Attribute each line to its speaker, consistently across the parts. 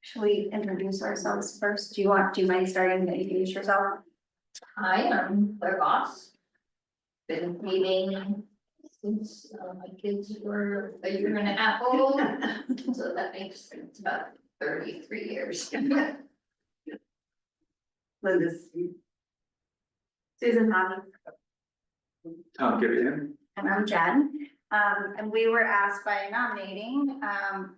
Speaker 1: Should we introduce ourselves first? Do you mind starting to introduce yourself?
Speaker 2: Hi, I'm Claire Boss. Been reading since my kids were a year and a half old, so that makes it's about 33 years.
Speaker 3: Linda,
Speaker 1: Susan Hodge.
Speaker 4: Gibian.
Speaker 1: And I'm Jen. And we were asked by nominating,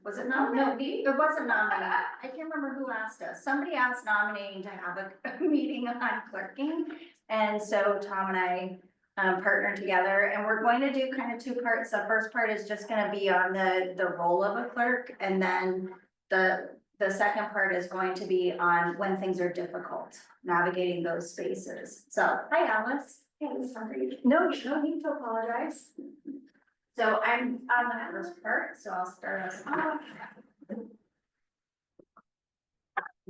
Speaker 1: was it nominating? It wasn't nominating. I can't remember who asked us. Somebody asked nominating to have a meeting on clerking. And so Tom and I partnered together, and we're going to do kind of two parts. The first part is just gonna be on the role of a clerk, and then the second part is going to be on when things are difficult, navigating those spaces. So, hi Alice. Hey, sorry. No, you don't need to apologize. So I'm on the first part, so I'll start us off.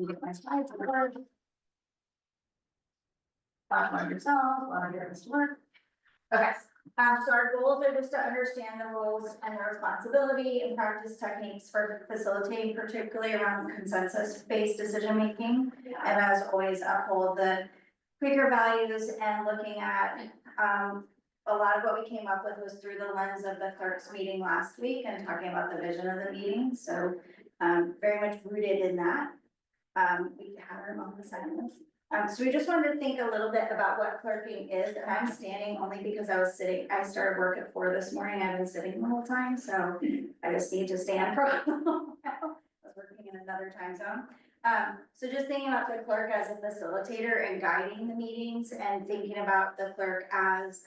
Speaker 1: Get my slides forward. Talk about yourself, while I get this to work. Okay, so our goals are just to understand the roles and the responsibility and practice techniques for facilitating, particularly around consensus-based decision-making. And as always, uphold the Quaker values, and looking at, a lot of what we came up with was through the lens of the clerks meeting last week and talking about the vision of the meeting. So, very much rooted in that. We had our moment of silence. So we just wanted to think a little bit about what clerking is, and I'm standing only because I started work at 4 this morning. I've been sitting the whole time, so I just need to stand for a while. I was working in another time zone. So just thinking about the clerk as a facilitator and guiding the meetings, and thinking about the clerk as,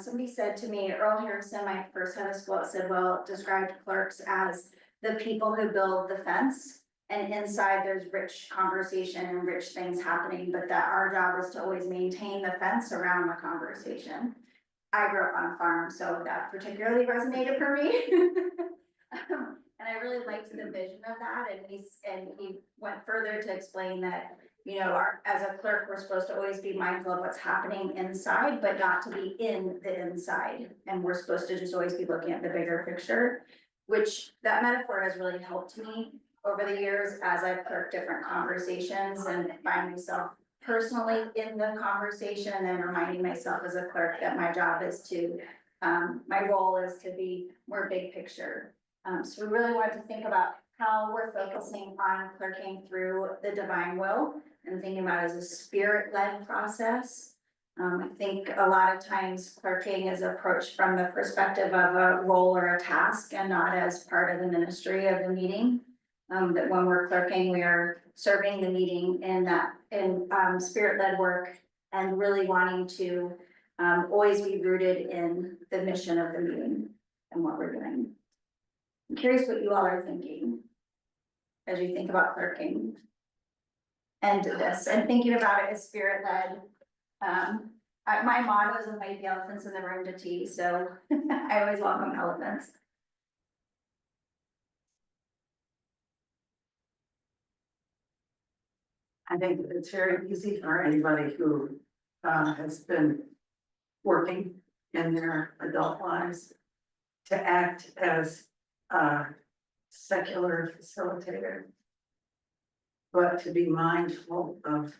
Speaker 1: somebody said to me, Earl Harrison, my first head of school, said, well, described clerks as the people who build the fence. And inside there's rich conversation and rich things happening, but that our job is to always maintain the fence around the conversation. I grew up on a farm, so that particularly resonated for me. And I really liked the vision of that, and he went further to explain that, you know, as a clerk, we're supposed to always be mindful of what's happening inside, but not to be in the inside. And we're supposed to just always be looking at the bigger picture, which that metaphor has really helped me over the years as I've clerked different conversations and find myself personally in the conversation, and then reminding myself as a clerk that my job is to, my role is to be more big picture. So we really wanted to think about how we're focusing on clerking through the divine will and thinking about it as a spirit-led process. I think a lot of times clerking is approached from the perspective of a role or a task and not as part of the ministry of the meeting. That when we're clerking, we are serving the meeting in spirit-led work, and really wanting to always be rooted in the mission of the meeting and what we're doing. I'm curious what you all are thinking as you think about clerking and this, and thinking about it as spirit-led. My motto is invite the elephants in the room to tea, so I always welcome elephants.
Speaker 3: I think it's very easy for anybody who has been working in their adult lives to act as a secular facilitator, but to be mindful of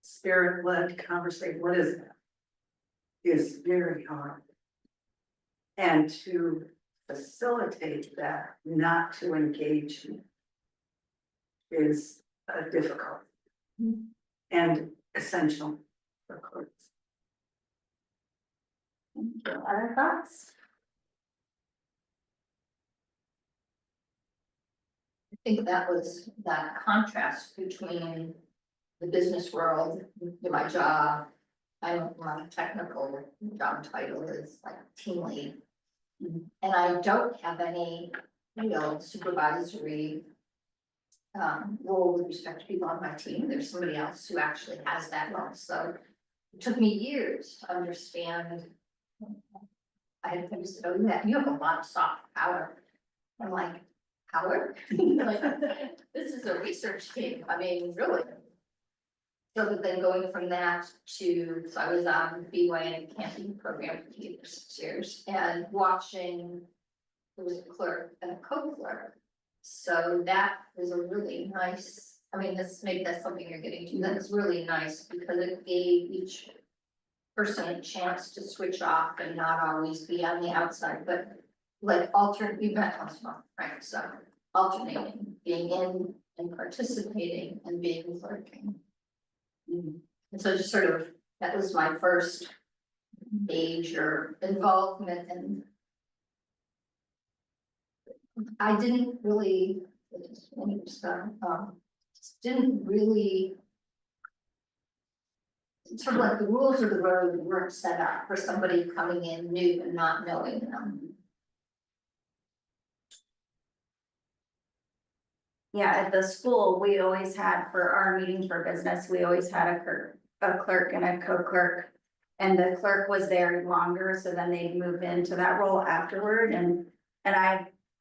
Speaker 3: spirit-led conversation. What is that? Is very hard. And to facilitate that, not to engage in, is difficult and essential for clerks.
Speaker 1: Other thoughts?
Speaker 2: I think that was that contrast between the business world, my job. My technical job title is like team lead. And I don't have any, supervisory role with respect to people on my team. There's somebody else who actually has that role. So it took me years to understand. I had to say, oh, you have a lot of soft power. I'm like, power? Like, this is a research team. I mean, really. So but then going from that to, so I was on the BYN camping program for 6 years, and watching, there was a clerk and a co-clerk So that was a really nice, I mean, maybe that's something you're getting to, that's really nice because it gave each person a chance to switch off and not always be on the outside, but like alternate, you met us, right, so alternating, being in and participating and being clerking. And so just sort of, that was my first major involvement, and I didn't really, didn't really, sort of like the rules of the road weren't set up for somebody coming in new and not knowing them.
Speaker 1: Yeah, at the school, we always had, for our meetings for business, we always had a clerk and a co-clerk. And the clerk was there longer, so then they'd move into that role afterward, and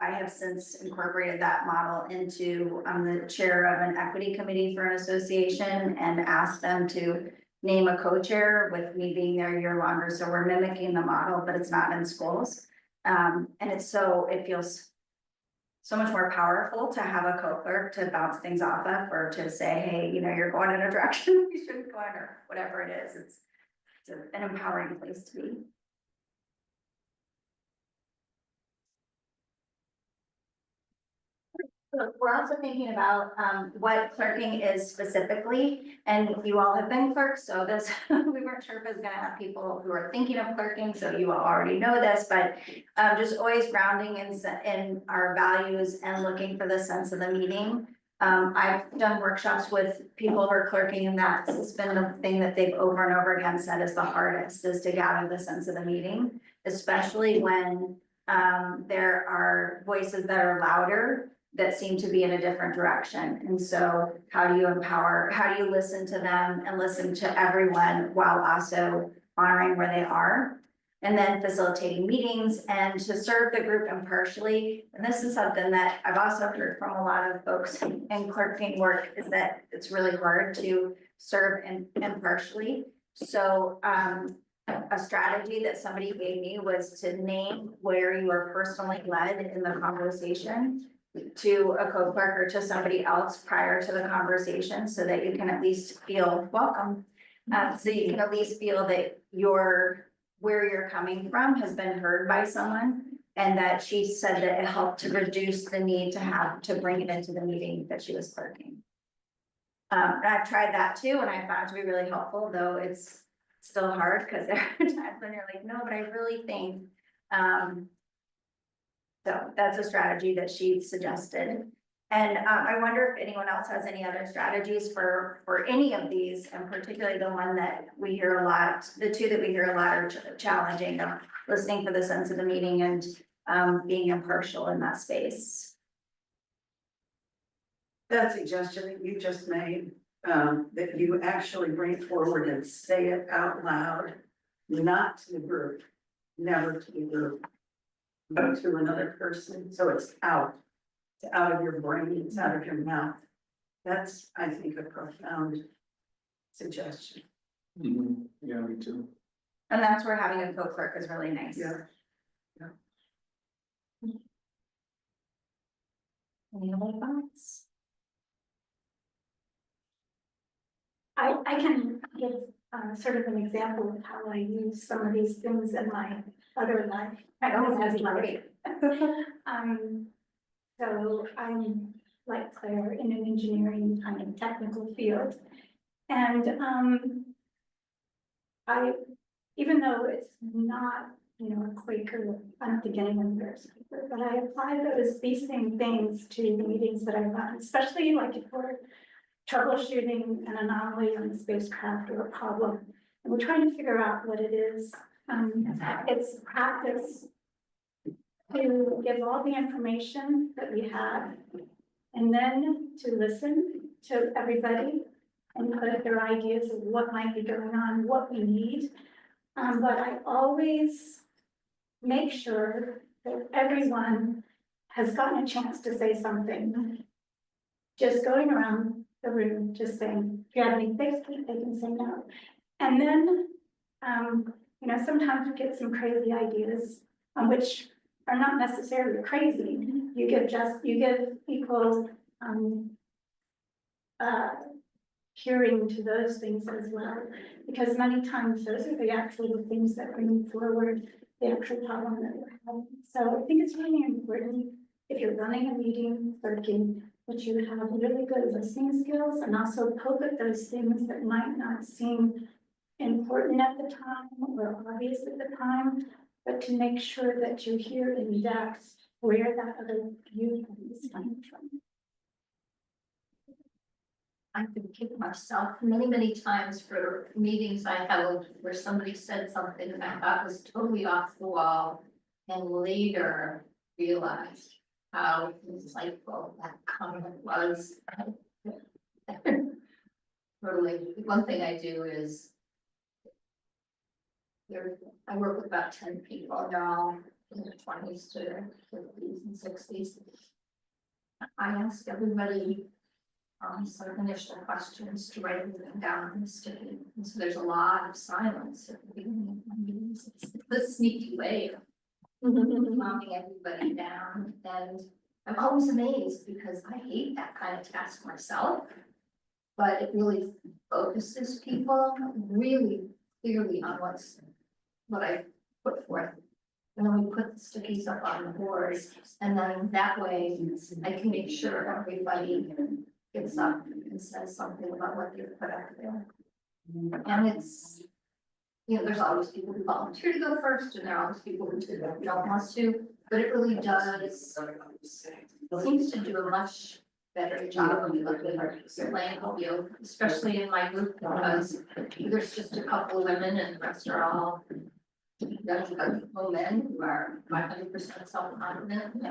Speaker 1: I have since incorporated that model into, I'm the chair of an equity committee for an association and asked them to name a co-chair with me being there a year longer, so we're mimicking the model, but it's not in schools. And it feels so much more powerful to have a co-clerk to bounce things off of, or to say, hey, you know, you're going in a direction you shouldn't go in, or whatever it is. It's an empowering place to be. So we're also thinking about what clerking is specifically, and you all have been clerks, so this, we weren't sure if it was gonna have people who are thinking of clerking, so you all already know this, but just always grounding in our values and looking for the sense of the meeting. I've done workshops with people who are clerking, and that's been the thing that they've over and over again said is the hardest, is to gather the sense of the meeting, especially when there are voices that are louder that seem to be in a different direction. And so how do you empower, how do you listen to them and listen to everyone while also honoring where they are? And then facilitating meetings and to serve the group impartially. And this is something that I've also heard from a lot of folks in clerking work, is that it's really hard to serve impartially. So a strategy that somebody gave me was to name where you were personally led in the conversation to a co-clerk or to somebody else prior to the conversation, so that you can at least feel welcome. So you can at least feel that where you're coming from has been heard by someone, and that she said that it helped to reduce the need to bring it into the meeting that she was clerking. And I've tried that too, and I found it to be really helpful, though it's still hard because there are times when you're like, no, but I really think, so that's a strategy that she suggested. And I wonder if anyone else has any other strategies for any of these, and particularly the one that we hear a lot, the two that we hear a lot are challenging, of listening for the sense of the meeting and being impartial in that space.
Speaker 3: That suggestion that you just made, that you actually bring forward and say it out loud, not to the group, never to the group, but to another person, so it's out of your brain, it's out of your mouth. That's, I think, a profound suggestion.
Speaker 4: Yeah, me too.
Speaker 1: And that's where having a co-clerk is really nice.
Speaker 3: Yeah.
Speaker 1: Any other thoughts?
Speaker 5: I can give sort of an example of how I use some of these things in my other life.
Speaker 1: That's great.
Speaker 5: So I'm like Claire in an engineering kind of technical field. And even though it's not, a Quaker, I'm not beginning of years Quaker, but I apply these same things to the meetings that I run, especially like if we're troubleshooting an anomaly on the spacecraft or a problem, and we're trying to figure out what it is. It's practice to give all the information that we have, and then to listen to everybody and put their ideas of what might be going on, what we need. But I always make sure that everyone has gotten a chance to say something. Just going around the room, just saying, if you have any fixed, they can say no. And then, sometimes we get some crazy ideas on which are not necessarily crazy. You give equal, uh, hearing to those things as well. Because many times those are the actual things that bring forward the actual problem that we're having. So I think it's really important if you're running a meeting, clerking, that you have really good listening skills and also poke at those things that might not seem important at the time or obvious at the time, but to make sure that you hear in depth where that other viewpoint is coming from.
Speaker 2: I've been kicking myself many times for meetings I held where somebody said something that I thought was totally off the wall. And later realized how insightful that comment was. Totally, one thing I do is. I work with about 10 people, and they're all in their 20s to their 50s and 60s. I ask everybody some initial questions to write everything down on the sticky. And so there's a lot of silence at the beginning of my meetings. It's the sneaky way of calming everybody down. And I'm always amazed because I hate that kind of task myself. But it really focuses people really clearly on what I put forth. And then we put the stickies up on the boards, and then that way I can make sure everybody gets up and says something about what they've put up there. And it's, there's always people who volunteer to go first, and there are always people who don't want to, but it really does, seems to do a much better job of explaining, especially in my group, because there's just a couple of women and the rest are all men who are 500% self-confident.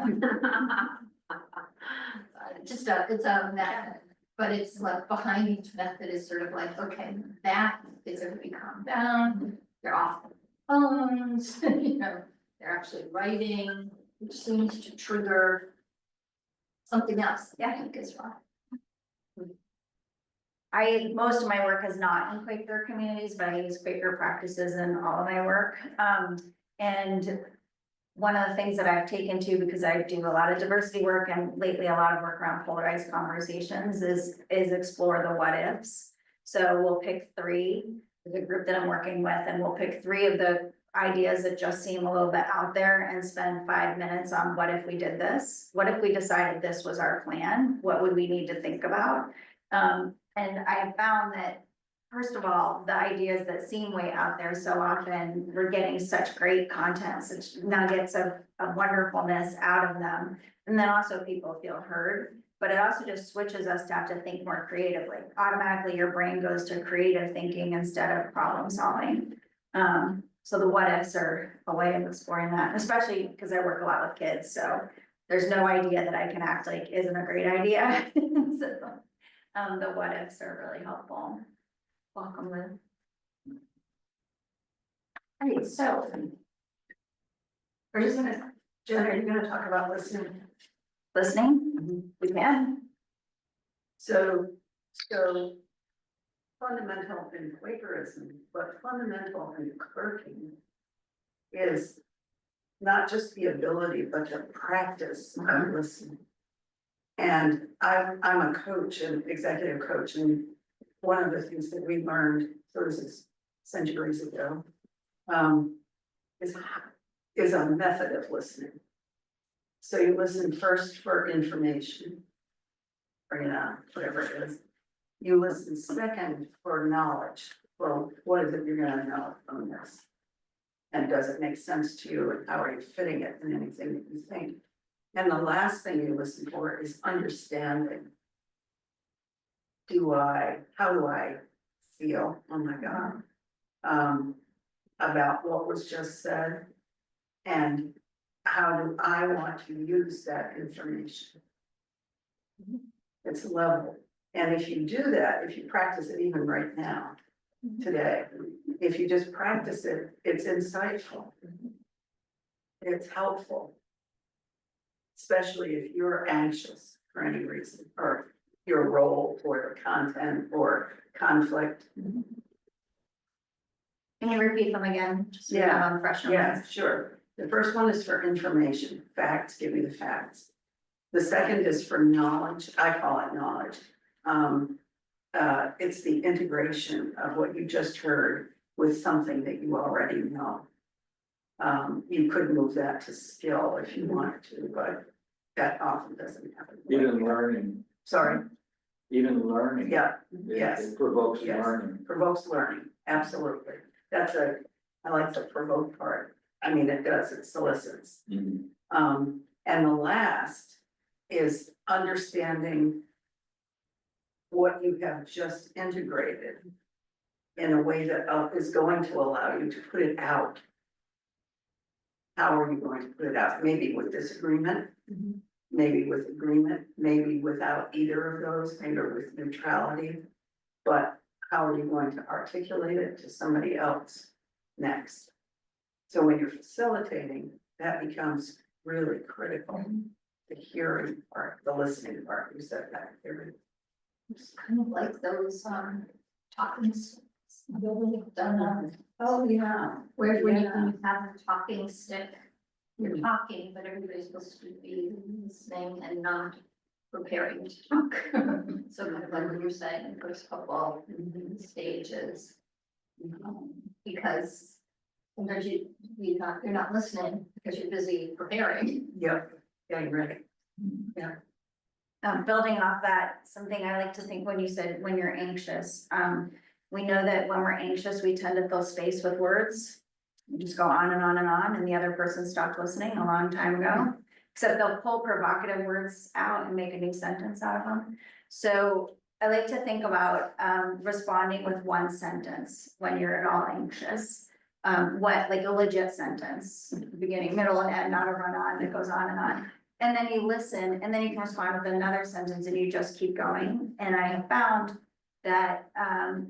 Speaker 2: It's a method, but it's like behind each method is sort of like, okay, that is everybody calm down, they're off the phones, they're actually writing, which seems to trigger something else that I think is wrong.
Speaker 1: Most of my work is not in Quaker communities, but I use Quaker practices in all of my work. And one of the things that I've taken to, because I do a lot of diversity work and lately a lot of work around polarized conversations, is explore the what ifs. So we'll pick three, the group that I'm working with, and we'll pick three of the ideas that just seem a little bit out there and spend 5 minutes on what if we did this? What if we decided this was our plan? What would we need to think about? And I have found that, first of all, the ideas that seem way out there, so often we're getting such great content, such nuggets of wonderfulness out of them. And then also people feel heard, but it also just switches us to have to think more creatively. Automatically, your brain goes to creative thinking instead of problem solving. So the what ifs are a way of exploring that, especially because I work a lot with kids. So there's no idea that I can act like isn't a great idea. So, the what ifs are really helpful. Welcome, Lynn. All right, so.
Speaker 3: We're just gonna, Jen, are you gonna talk about listening?
Speaker 1: Listening, we can.
Speaker 3: So fundamental in Quakerism, but fundamental in clerking is not just the ability, but the practice of listening. And I'm a coach, an executive coach, and one of the things that we learned centuries ago is a method of listening. So you listen first for information, or whatever it is. You listen second for knowledge. Well, what is it you're gonna know from this? And does it make sense to you, and how are you fitting it in anything that you think? And the last thing you listen for is understanding. How do I feel, oh my God, about what was just said? And how do I want to use that information? It's level. And if you do that, if you practice it even right now, today, if you just practice it, it's insightful. It's helpful. Especially if you're anxious for any reason, or your role or the content or conflict.
Speaker 1: Can you repeat them again? Just so we have them fresh in
Speaker 3: Yeah,
Speaker 1: minds?
Speaker 3: sure. The first one is for information, facts, give me the facts. The second is for knowledge, I call it knowledge. It's the integration of what you just heard with something that you already know. You could move that to skill if you wanted to, but that often doesn't happen.
Speaker 4: Even learning,
Speaker 3: Sorry,
Speaker 4: even learning.
Speaker 3: yeah,
Speaker 4: It-
Speaker 3: yes.
Speaker 4: It provokes
Speaker 3: Yes.
Speaker 4: learning.
Speaker 3: Provokes learning, absolutely. I like the provoke part. I mean, it does, it solicits.
Speaker 4: Mhm.
Speaker 3: And the last is understanding what you have just integrated in a way that is going to allow you to put it out. How are you going to put it out? Maybe with disagreement, maybe with agreement, maybe without either of those, maybe with neutrality. But how are you going to articulate it to somebody else next? So when you're facilitating, that becomes really critical. The hearing part, the listening part, you said that, hearing.
Speaker 2: It's kind of like those, talking sticks. You've done that.
Speaker 3: Oh, yeah.
Speaker 2: Where when you
Speaker 3: Yeah.
Speaker 2: have a talking stick, you're talking, but everybody's supposed to be listening and not preparing to talk. So kind of like what you're saying, the first couple stages. Because sometimes you're not listening because you're busy preparing.
Speaker 3: Yep, getting ready.
Speaker 1: Building off that, something I like to think when you said, when you're anxious, we know that when we're anxious, we tend to fill space with words. We just go on and on and on, and the other person stopped listening a long time ago. Except they'll pull provocative words out and make a new sentence out of them. So I like to think about, responding with one sentence when you're at all anxious. Like a legit sentence, beginning, middle, and end, not a run-on that goes on and on. And then you listen, and then you can respond with another sentence, and you just keep going. And I have found that,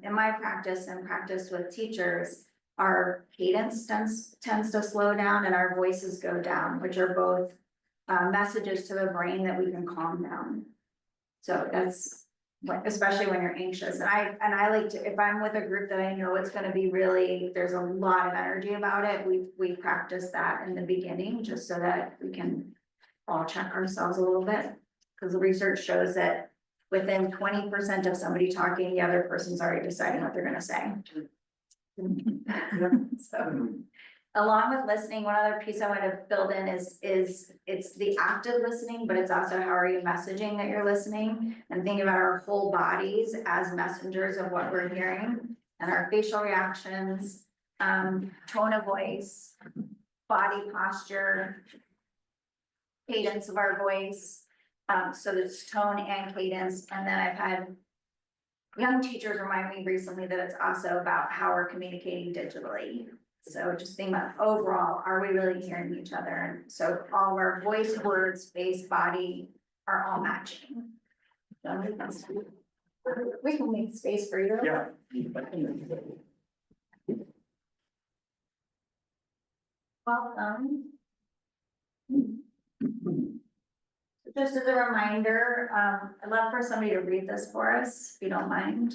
Speaker 1: in my practice and practice with teachers, our cadence tends to slow down and our voices go down, which are both messages to the brain that we can calm down. So that's especially when you're anxious. And I like to, if I'm with a group that I know it's gonna be really, there's a lot of energy about it, we practice that in the beginning, just so that we can all check ourselves a little bit. Because the research shows that within 20% of somebody talking, the other person's already deciding what they're gonna say. So, along with listening, one other piece I want to build in is it's the active listening, but it's also how are you messaging that you're listening, and think about our whole bodies as messengers of what we're hearing, and our facial reactions, tone of voice, body posture, cadence of our voice. So there's tone and cadence, and then I've had young teachers remind me recently that it's also about how we're communicating digitally. So just think about overall, are we really hearing each other? And so all of our voice, words, face, body are all matching. So we can make space for you.
Speaker 4: Yeah.
Speaker 1: Welcome. Just as a reminder, I'd love for somebody to read this for us, if you don't mind.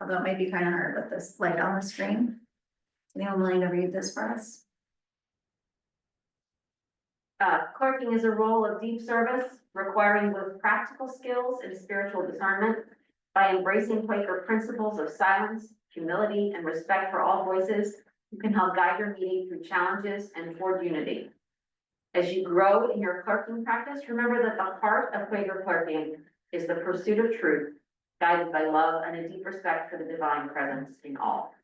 Speaker 1: Although it might be kind of hard with this light on the screen. Is anyone willing to read this for us?
Speaker 6: Clerking is a role of deep service, requiring both practical skills and spiritual discernment. By embracing Quaker principles of silence, humility, and respect for all voices, you can help guide your meeting through challenges and toward unity. As you grow in your clerking practice, remember that the heart of Quaker clerking is the pursuit of truth, guided by love and a deep respect for the divine presence in all.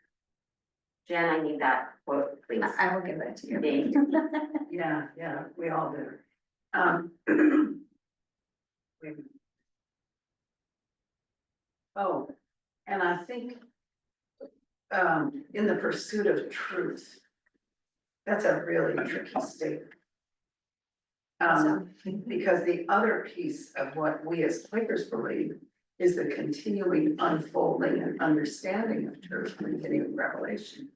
Speaker 6: Jen, I need that quote, please.
Speaker 1: I will give it to you.
Speaker 6: Thank you.
Speaker 3: Yeah, we all do. Oh, and I think in the pursuit of truth, that's a really tricky statement. Because the other piece of what we as Quakers believe is the continuing unfolding and understanding of truth, continuing revelation.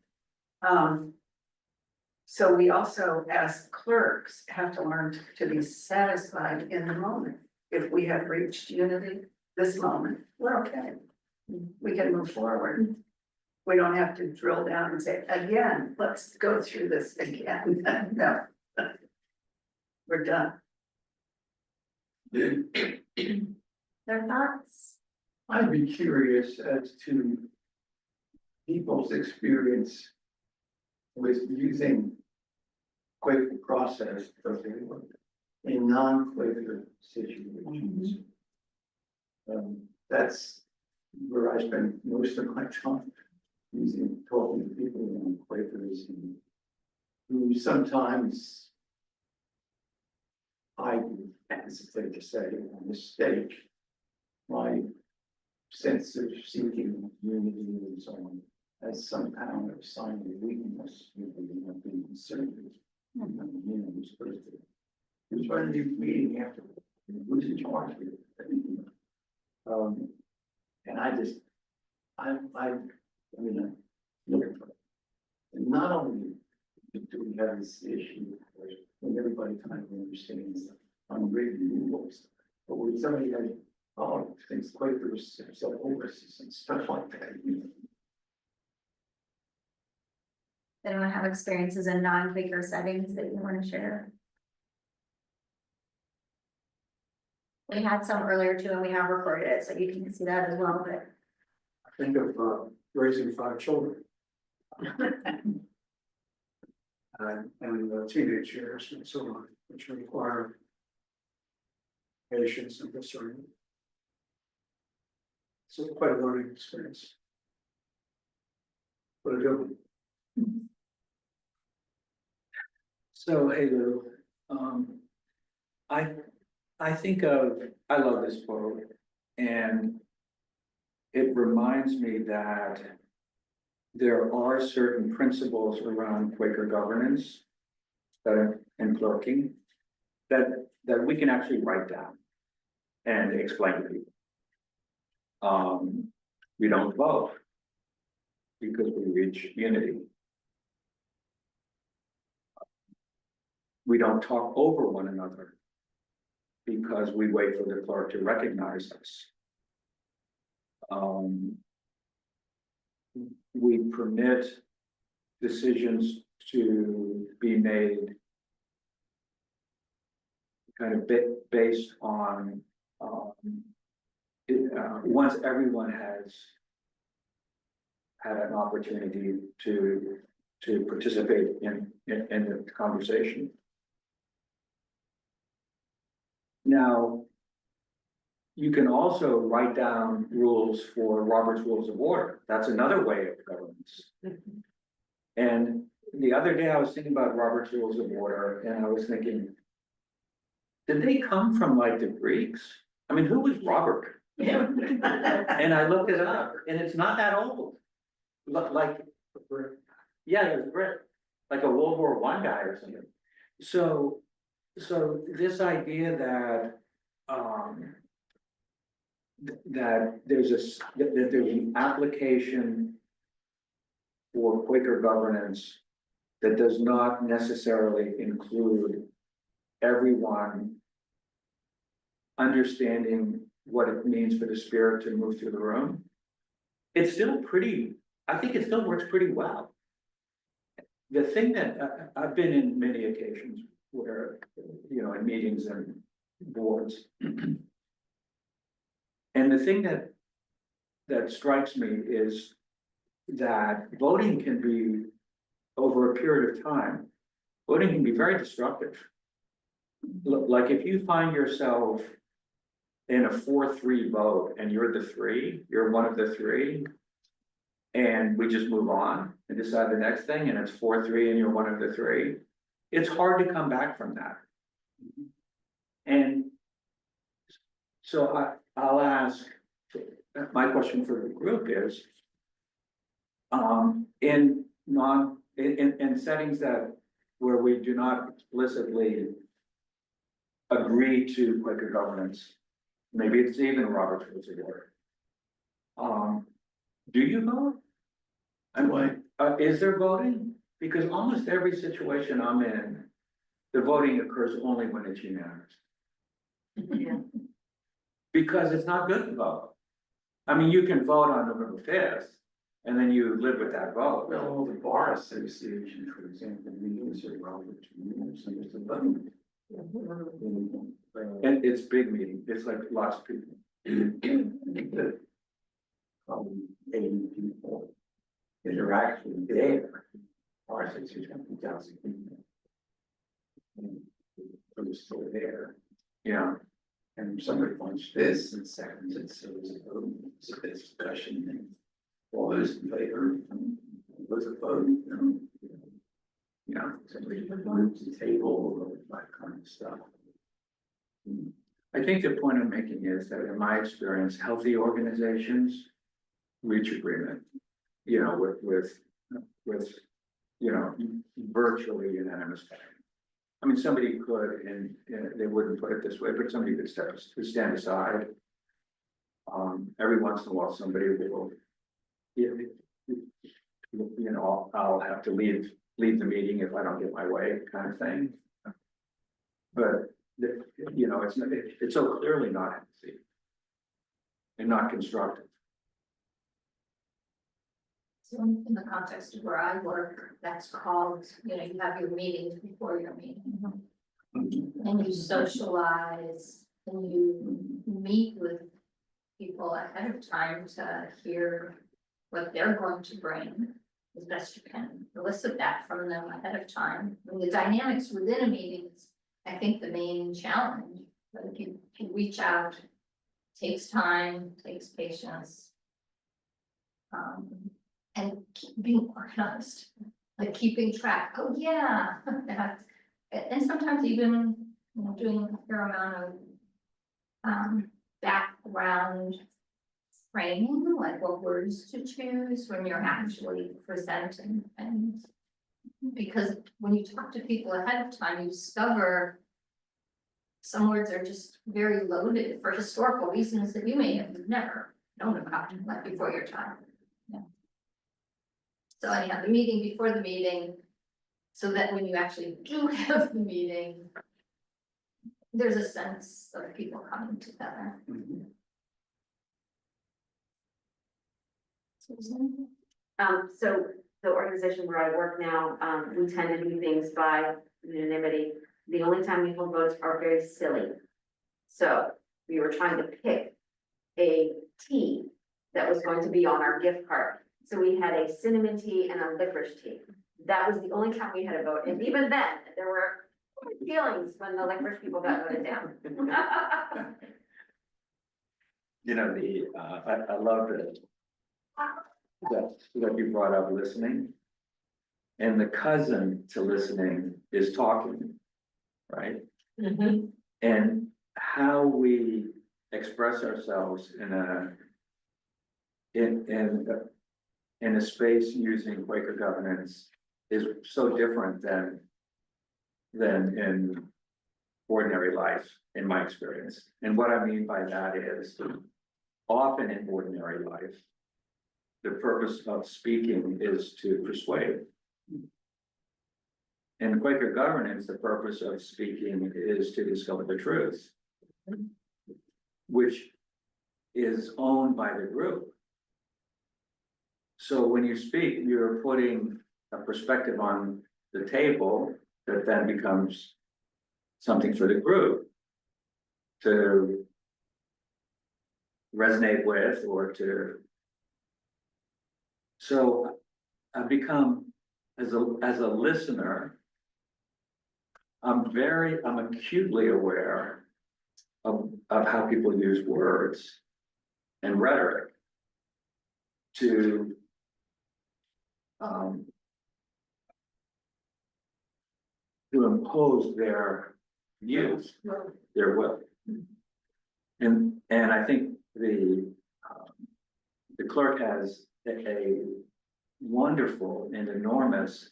Speaker 3: So we also, as clerks, have to learn to be satisfied in the moment. If we have reached unity, this moment, we're okay. We can move forward. We don't have to drill down and say, again, let's go through this again. No. We're done.
Speaker 1: Their thoughts?
Speaker 7: I'd be curious as to people's experience with using Quaker process in non-Quaker situations. That's where I spend most of my time talking to people around Quakers and who sometimes I hesitate to say a mistake my sense of seeking unity and so on as some kind of sign of weakness, not being conservative. You know, who's supposed to, who's running the meeting after, who's in charge of it? And I just, I mean, I'm looking for it. And not only do we have this issue when everybody kind of understands unwritten rules, but when somebody has, oh, things Quakers, self-overseas and stuff like that, you know.
Speaker 1: Anyone have experiences in non-Quaker settings that you want to share? We had some earlier too, and we have recorded it, so you can see that as well, but.
Speaker 7: I think of raising 5 children. And teenage years and so on, which require patience and discernment. So quite a learning experience. But a good one.
Speaker 4: So, hey Lou, I think of, I love this quote, and it reminds me that there are certain principles around Quaker governance that are in clerking that we can actually write down and explain to people. We don't vote because we reach unity. We don't talk over one another because we wait for the clerk to recognize us. We permit decisions to be made kind of based on once everyone has had an opportunity to participate in the conversation. Now, you can also write down rules for Robert's Rules of Order. That's another way of governance. And the other day I was thinking about Robert's Rules of Order and I was thinking, did they come from like the Greeks? I mean, who was Robert? And I looked it up and it's not that old. Like, yeah, it was Brit, like a World War I guy or something. So this idea that that there's an application for Quaker governance that does not necessarily include everyone understanding what it means for the spirit to move through the room. It's still pretty, I think it still works pretty well. The thing that I've been in many occasions where, you know, in meetings and boards. And the thing that strikes me is that voting can be, over a period of time, voting can be very destructive. Like if you find yourself in a 4-3 vote and you're the 3, you're one of the 3, and we just move on and decide the next thing and it's 4-3 and you're one of the 3, it's hard to come back from that. And so I'll ask, my question for the group is, in settings that where we do not explicitly agree to Quaker governance, maybe it's even Robert's Rules of Order. Do you vote? And is there voting? Because almost every situation I'm in, the voting occurs only when it's unanimous.
Speaker 6: Yeah.
Speaker 4: Because it's not good to vote. I mean, you can vote on November 5th, And then you live with that vote.
Speaker 7: Well, the bar association, for example, meetings are around for 2 years, and there's a vote.
Speaker 4: And it's big meeting, it's like lots of people.
Speaker 7: Probably 80 people that are actually there. Bar association, 2,000 people. And they're still there.
Speaker 4: Yeah,
Speaker 7: And somebody wants this and seconds it, so there's a vote, it's a discussion, and all those in favor, was a vote,
Speaker 4: yeah.
Speaker 7: somebody moves the table, or that kind of stuff.
Speaker 4: I think the point I'm making is that in my experience, healthy organizations reach agreement, you know, with, you know, virtually unanimous. I mean, somebody could, and they wouldn't put it this way, but somebody could stand aside. Every once in a while, somebody will, you know, I'll have to leave the meeting if I don't get my way, kind of thing. But, you know, it's so clearly not healthy and not constructive.
Speaker 2: So in the context of where I work, that's called, you know, you have your meetings before your meeting. And you socialize, and you meet with people ahead of time to hear what they're going to bring. As best you can elicit that from them ahead of time. And the dynamics within a meeting is, I think, the main challenge. But if you reach out, takes time, takes patience. And being organized, like keeping track, oh yeah, that's, and sometimes even, you know, doing a fair amount of background training, like what words to choose when you're actually presenting. And because when you talk to people ahead of time, you discover some words are just very loaded for historical reasons that you may have never known about, like before your time. So anyhow, the meeting before the meeting, so that when you actually do have the meeting, there's a sense of people coming together. Susan?
Speaker 6: So the organization where I work now, we tend to do things by unanimity. The only time we hold votes are very silly. So we were trying to pick a tea that was going to be on our gift card. So we had a cinnamon tea and a licorice tea. That was the only time we had a vote. And even then, there were feelings when the licorice people got voted down.
Speaker 4: You know, I love that you brought up listening. And the cousin to listening is talking, right? And how we express ourselves in a space using Quaker governance is so different than in ordinary life, in my experience. And what I mean by that is, often in ordinary life, the purpose of speaking is to persuade. In Quaker governance, the purpose of speaking is to discover the truth, which is owned by the group. So when you speak, you're putting a perspective on the table that then becomes something for the group to resonate with or to. So I've become, as a listener, I'm acutely aware of how people use words and rhetoric to impose their views, their will. And I think the clerk has a wonderful and enormous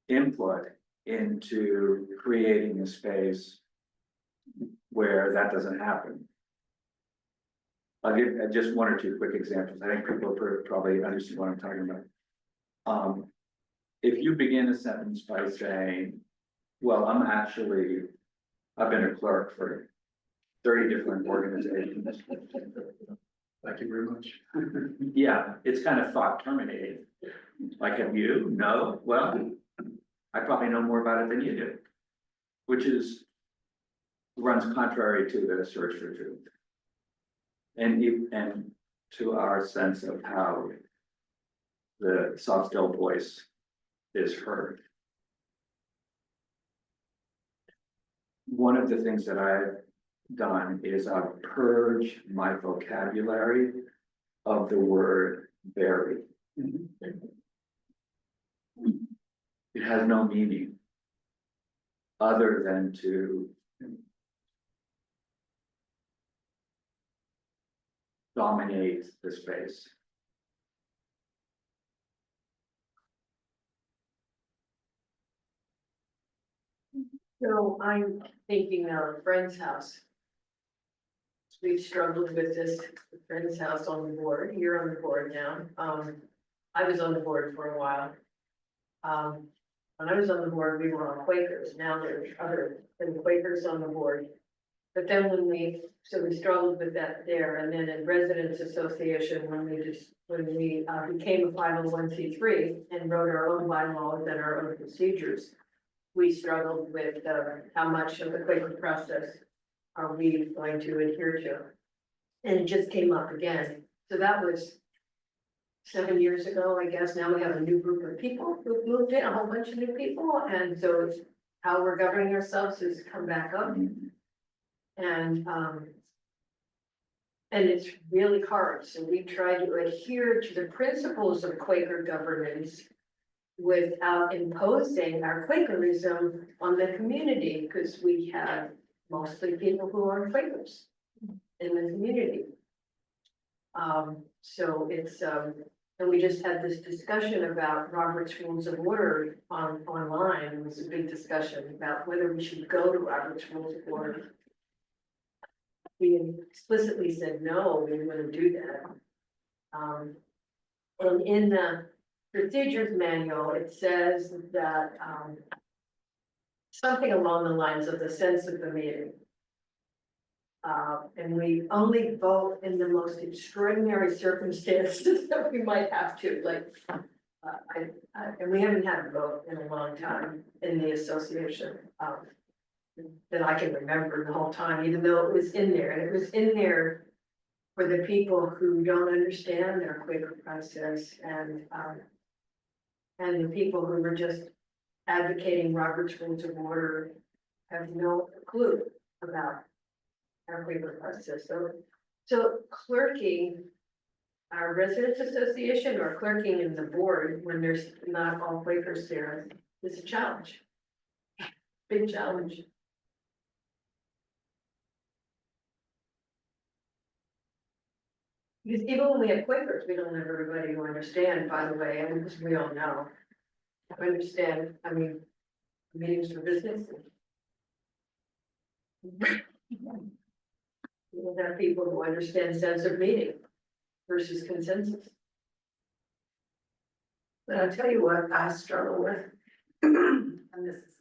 Speaker 4: input into creating a space where that doesn't happen. I'll give just one or two quick examples. I think people probably understand what I'm talking about. If you begin a sentence by saying, well, I've been a clerk for 30 different organizations.
Speaker 7: Thank you very much.
Speaker 4: Yeah, it's kind of thought terminating. Like, have you? No? Well, I probably know more about it than you do. Which is, runs contrary to the search for truth. And to our sense of how the soft still voice is heard. One of the things that I've done is I've purged my vocabulary of the word very. It has no meaning other than to dominate the space.
Speaker 8: So I'm thinking of a friend's house. We've struggled with this friend's house on the board. You're on the board now. I was on the board for a while. When I was on the board, we were all Quakers. Now there's other than Quakers on the board. But then we struggled with that there. And then in Residents Association, when we became a 501c3 and wrote our own bylaws and our own procedures, we struggled with how much of the Quaker process are we going to adhere to? And it just came up again. So that was 7 years ago, I guess. Now we have a new group of people who've moved in, a whole bunch of new people. And so it's how we're governing ourselves has come back up. And it's really hard. So we try to adhere to the principles of Quaker governance without imposing our Quakerism on the community, because we have mostly people who are Quakers in the community. So it's, and we just had this discussion about Robert's Rules of Order online. It was a big discussion about whether we should go to Robert's Rules of Order. We explicitly said, no, we wouldn't do that. And in the procedures manual, it says that, something along the lines of the sense of the meeting. And we only vote in the most extraordinary circumstances that we might have to, like, and we haven't had a vote in a long time in the association, that I can remember the whole time, even though it was in there, and it was in there for the people who don't understand their Quaker process and the people who were just advocating Robert's Rules of Order have no clue about our Quaker process. So clerking, our residents association or clerking in the board when there's not all Quakers there is a challenge. Big challenge. Because even when we have Quakers, we don't have everybody who understand, by the way, and because we all know. I understand, I mean, meetings for business. There are people who understand sense of meeting versus consensus.
Speaker 3: But I'll tell you what I struggle with, and this is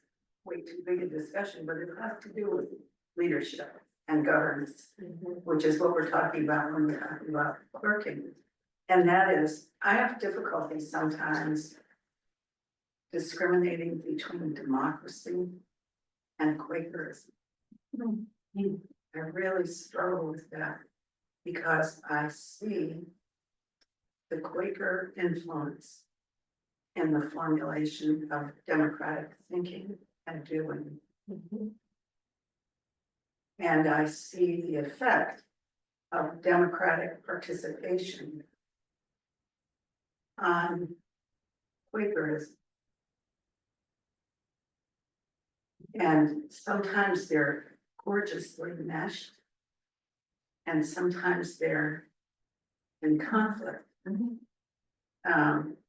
Speaker 3: way too big a discussion, but it has to do with leadership and governance, which is what we're talking about when we're talking about clerking. And that is, I have difficulty sometimes discriminating between democracy and Quakerism. I really struggle with that because I see the Quaker influence in the formulation of democratic thinking and doing. And I see the effect of democratic participation on Quakerism. And sometimes they're gorgeously meshed, and sometimes they're in conflict.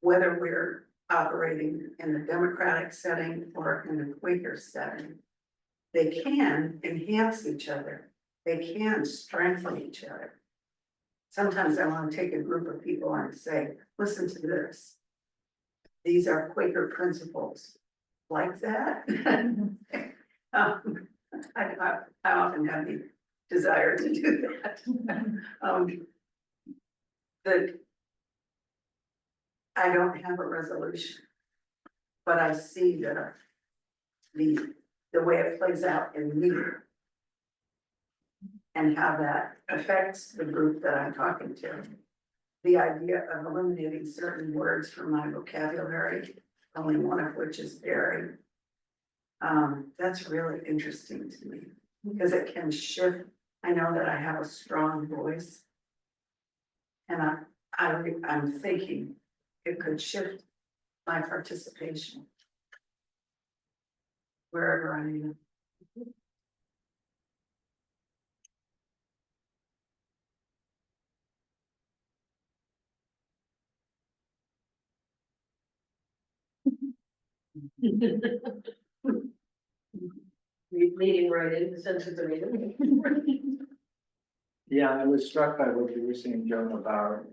Speaker 3: Whether we're operating in a democratic setting or in a Quaker setting, they can enhance each other. They can strengthen each other. Sometimes I want to take a group of people and say, listen to this. These are Quaker principles. Like that. I often have the desire to do that. the. I don't have a resolution. But I see the way it plays out in me. And how that affects the group that I'm talking to. The idea of eliminating certain words from my vocabulary, only one of which is very. That's really interesting to me, because it can shift, I know that I have a strong voice. And I'm thinking it could shift my participation. Wherever I am.
Speaker 8: Leading right in the sense of the reading.
Speaker 4: Yeah, I was struck by what you were saying, Joan, about,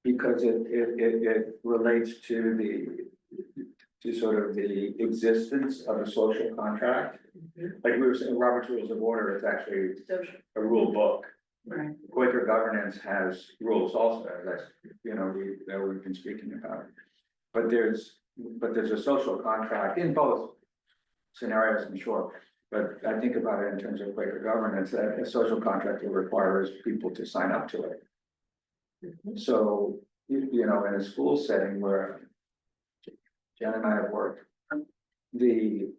Speaker 4: because it relates to sort of the existence of a social contract. Like we were saying, Robert's Rules of Order is actually
Speaker 8: Social.
Speaker 4: a rule book.
Speaker 3: Right.
Speaker 4: Quaker governance has rules also, that's, that we've been speaking about. But there's a social contract in both scenarios, I'm sure. But I think about it in terms of Quaker governance, that a social contract requires people to sign up to it. So, in a school setting where Jen and I have worked, you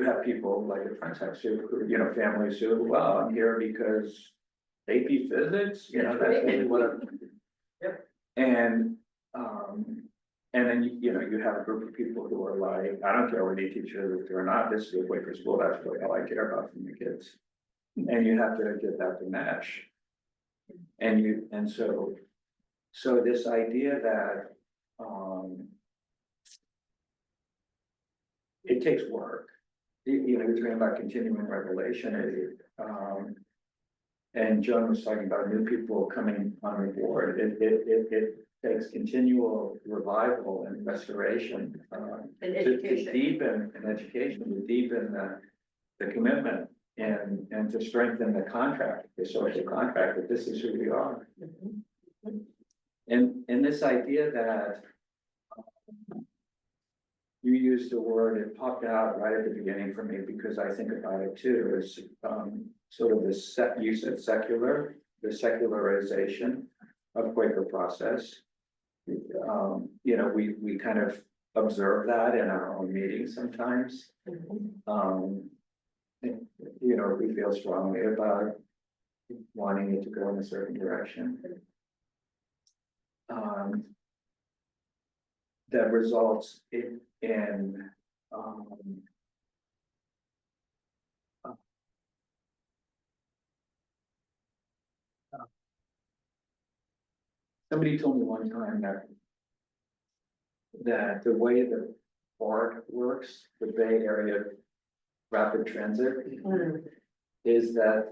Speaker 4: have people like your friends have, who, families who, well, I'm here because AP physics, that's really what.
Speaker 8: Yep.
Speaker 4: And then, you have a group of people who are like, I don't care what they teach you or not, this is a Quaker school, that's really all I care about from the kids. And you have to get that to match. And so this idea that, it takes work, you're talking about continuing revelation, and Joan was talking about new people coming on the board, it takes continual revival and restoration,
Speaker 8: And
Speaker 4: to
Speaker 8: education.
Speaker 4: deepen an education, to deepen the commitment and to strengthen the contract, the social contract, that this is who we are. And this idea that you used the word, it popped out right at the beginning for me because I think about it too, is sort of the you said secular, the secularization of Quaker process. We kind of observe that in our own meetings sometimes. We feel strongly about wanting it to go in a certain direction. That results in somebody told me one time that the way the BART works, the Bay Area Rapid Transit, is that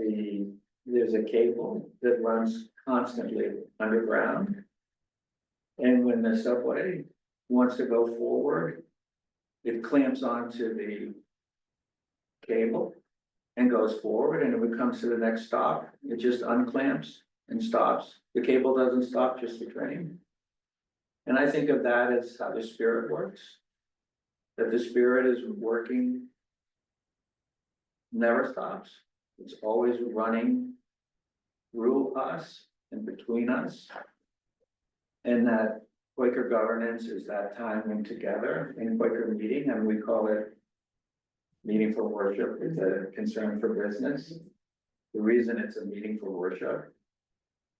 Speaker 4: there's a cable that runs constantly underground. And when the subway wants to go forward, it clamps onto the cable and goes forward, and when it comes to the next stop, it just unclamps and stops. The cable doesn't stop, just the train. And I think of that as how the spirit works. That the spirit is working, never stops. It's always running through us and between us. And that Quaker governance is that time when together in Quaker meeting, and we call it meaningful worship, is a concern for business. The reason it's a meaningful worship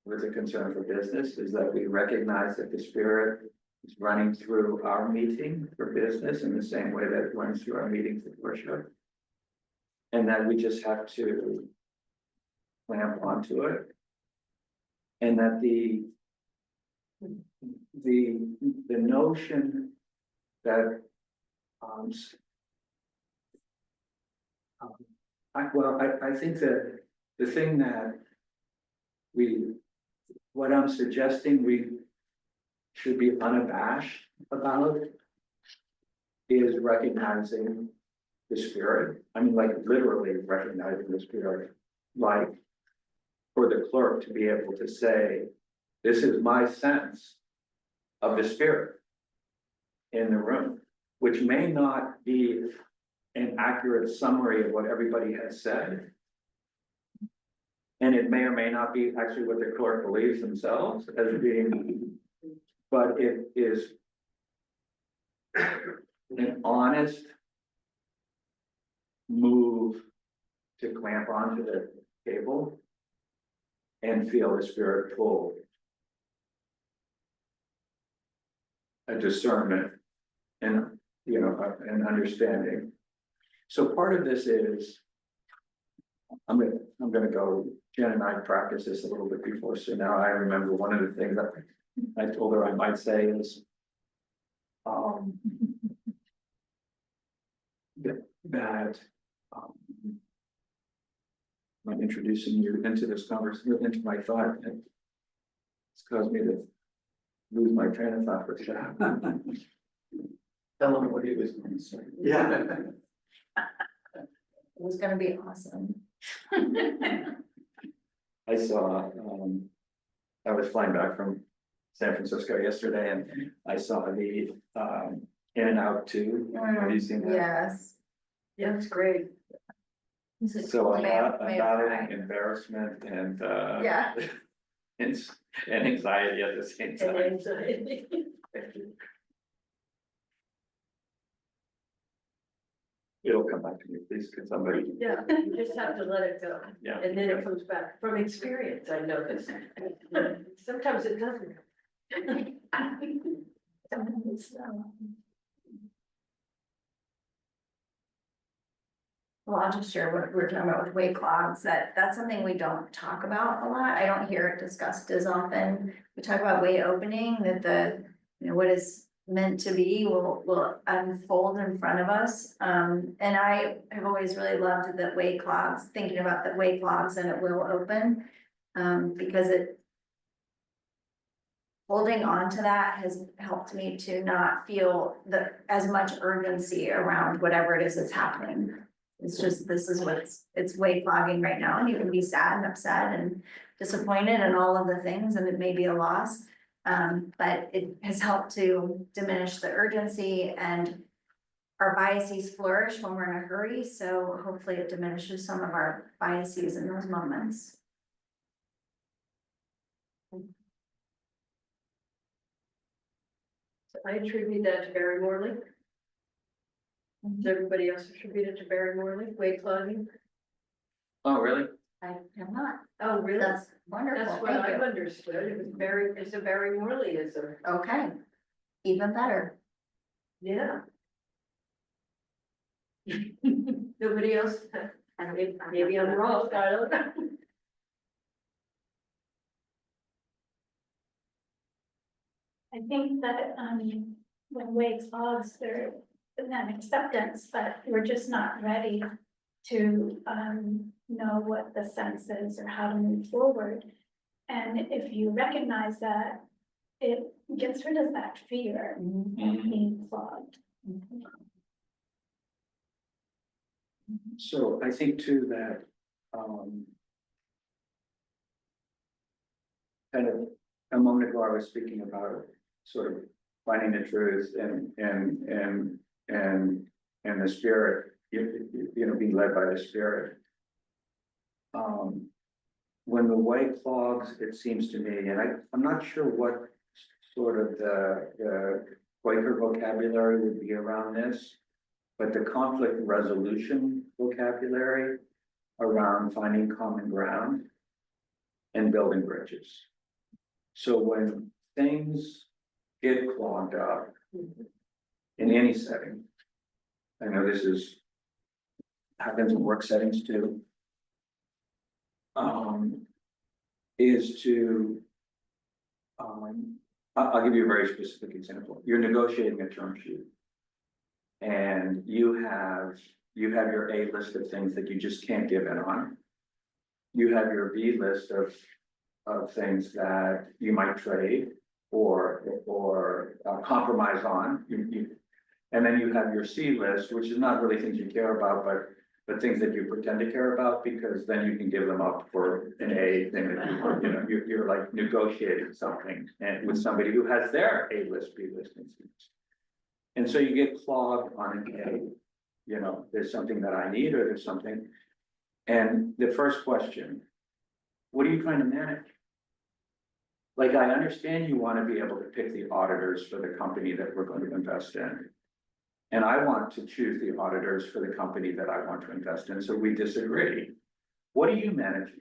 Speaker 4: with a concern for business is that we recognize that the spirit is running through our meeting for business in the same way that it runs through our meeting for worship. And that we just have to clamp onto it. And that the notion that I think that the thing that what I'm suggesting we should be unabashed about is recognizing the spirit. I mean, like literally recognizing the spirit, like for the clerk to be able to say, this is my sense of the spirit in the room, which may not be an accurate summary of what everybody has said. And it may or may not be actually what the clerk believes themselves as being, but it is an honest move to clamp onto the table and feel the spirit pull. A discernment and, you know, an understanding. So part of this is, I'm gonna go, Jen and I practiced this a little bit before, so now I remember one of the things that I told her I might say is, that, I'm introducing you into this conversation, into my thought, and it's caused me to lose my train of thought for a second.
Speaker 7: Tell him what he was going to say.
Speaker 3: Yeah.
Speaker 1: It was gonna be awesome.
Speaker 4: I saw, I was flying back from San Francisco yesterday and I saw the, In and Out 2. Have you seen that?
Speaker 1: Yes.
Speaker 8: Yeah, it's great.
Speaker 4: So
Speaker 1: May have
Speaker 4: about
Speaker 1: cried.
Speaker 4: embarrassment and,
Speaker 1: Yeah.
Speaker 4: and anxiety at the same
Speaker 8: And
Speaker 4: time.
Speaker 8: anxiety.
Speaker 4: It'll come back to me, please, could somebody,
Speaker 8: Yeah, you just have to let it go,
Speaker 4: yeah.
Speaker 8: and then it comes back from experience, I know this. Sometimes it doesn't.
Speaker 1: Well, I'll just share what we're talking about with weight clogs, that's something we don't talk about a lot. I don't hear it discussed as often. We talk about weight opening, that the, you know, what is meant to be will unfold in front of us. And I have always really loved the weight clogs, thinking about the weight clogs and it will open. Because it, holding on to that has helped me to not feel as much urgency around whatever it is that's happening. It's just, this is it's weight clogging right now, and you can be sad and upset and disappointed and all of the things, and it may be a loss. But it has helped to diminish the urgency, and our biases flourish when we're in a hurry, so hopefully it diminishes some of our biases in those moments.
Speaker 8: I attribute that to Barry Morley. Does everybody else attribute it to Barry Morley, weight clogging?
Speaker 4: Oh, really?
Speaker 1: I have not.
Speaker 8: Oh, really?
Speaker 1: That's wonderful,
Speaker 8: That's what
Speaker 1: thank
Speaker 8: I've
Speaker 1: you.
Speaker 8: understood, it was Barry, it's a Barry Morleyism,
Speaker 1: Okay, even better.
Speaker 8: yeah. Nobody else, maybe I'm wrong, I don't know.
Speaker 5: I think that, when weight clogs, there's an acceptance that we're just not ready to, know what the sense is or how to move forward. And if you recognize that, it gets rid of that fear of being clogged.
Speaker 4: So I think too that, kind of a moment ago, I was speaking about sort of finding the truth and the spirit, you know, being led by the spirit. When the way clogs, it seems to me, and I'm not sure what sort of the Quaker vocabulary would be around this, but the conflict resolution vocabulary around finding common ground and building bridges. So when things get clogged up in any setting, I know this happens in work settings too, is to, I'll give you a very specific example. You're negotiating a term sheet. And you have your A list of things that you just can't give in on. You have your B list of things that you might trade or compromise on. And then you have your C list, which is not really things you care about, but but things that you pretend to care about, because then you can give them up for an A thing that you know, you're like negotiating something and with somebody who has their A list, B list instincts. And so you get clogged on an A, you know, there's something that I need or there's something. And the first question, what are you trying to manage? Like, I understand you want to be able to pick the auditors for the company that we're going to invest in. And I want to choose the auditors for the company that I want to invest in, so we disagree. What are you managing?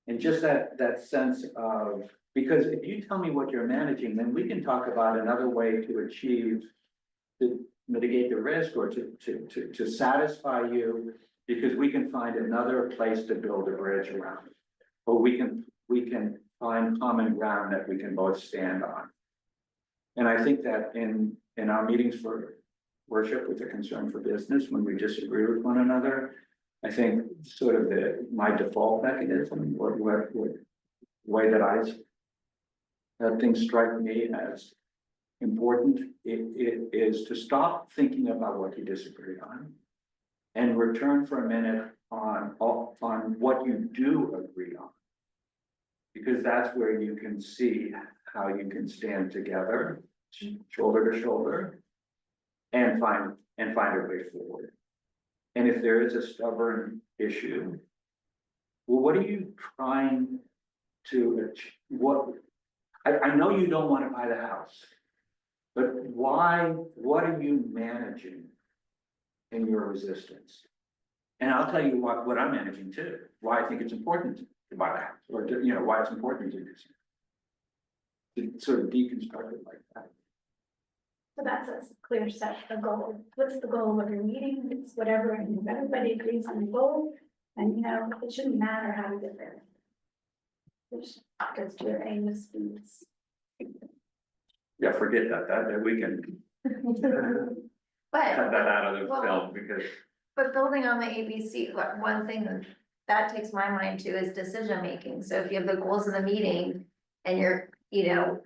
Speaker 4: And just that sense of, because if you tell me what you're managing, then we can talk about another way to achieve, to mitigate the risk or to satisfy you, because we can find another place to build a bridge around. Or we can find common ground that we can both stand on. And I think that in our meetings for worship with a concern for business, when we disagree with one another, I think sort of my default mechanism, or what way that that things strike me as important, it is to stop thinking about what you disagree on and return for a minute on what you do agree on. Because that's where you can see how you can stand together, shoulder to shoulder, and find a way forward. And if there is a stubborn issue, well, what are you trying to achieve? I know you don't want to buy the house, but why? What are you managing in your resistance? And I'll tell you what I'm managing too. Why I think it's important to buy the house, or to, you know, why it's important to do this. To sort of deconstruct it like that.
Speaker 5: So that's a clear set of goal. What's the goal of your meeting? It's whatever, and if everybody agrees on the goal, and you know, it shouldn't matter how we get there. Which gets to your aim is speeds.
Speaker 4: Yeah, forget that we can
Speaker 2: But,
Speaker 4: cut that out of the
Speaker 2: Well-
Speaker 4: film, because
Speaker 2: but building on the ABC, one thing that takes my mind to is decision making. So if you have the goals of the meeting and you're, you know,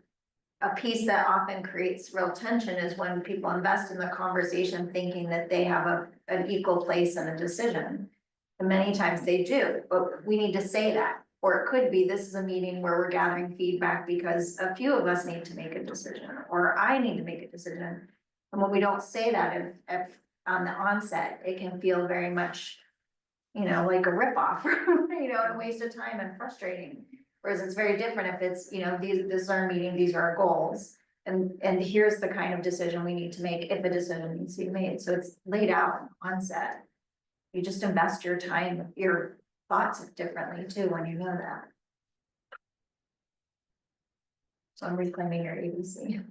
Speaker 2: a piece that often creates real tension is when people invest in the conversation thinking that they have an equal place in a decision. And many times they do, but we need to say that. Or it could be, this is a meeting where we're gathering feedback because a few of us need to make a decision, or I need to make a decision. And when we don't say that, if on the onset, it can feel very much, you know, like a ripoff, you know, and a waste of time and frustrating. Whereas it's very different if it's, you know, this is our meeting, these are our goals. And here's the kind of decision we need to make if a decision needs to be made. So it's laid out on set. You just invest your time, your thoughts differently too, when you know that. So I'm reclaiming your ABC.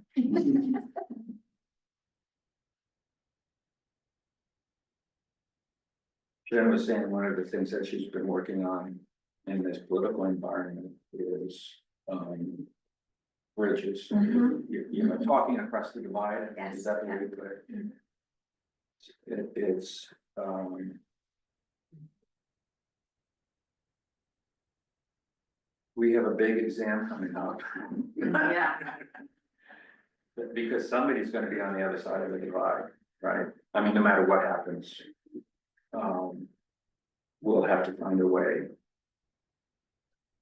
Speaker 4: Jen was saying one of the things that she's been working on in this political environment is bridges.
Speaker 2: Mhm.
Speaker 4: You know, talking across the divide.
Speaker 2: Yes,
Speaker 4: Is that the way
Speaker 2: yeah.
Speaker 4: to put it? It's we have a big exam coming up.
Speaker 3: Yeah.
Speaker 4: Because somebody's gonna be on the other side of the divide, right? I mean, no matter what happens. We'll have to find a way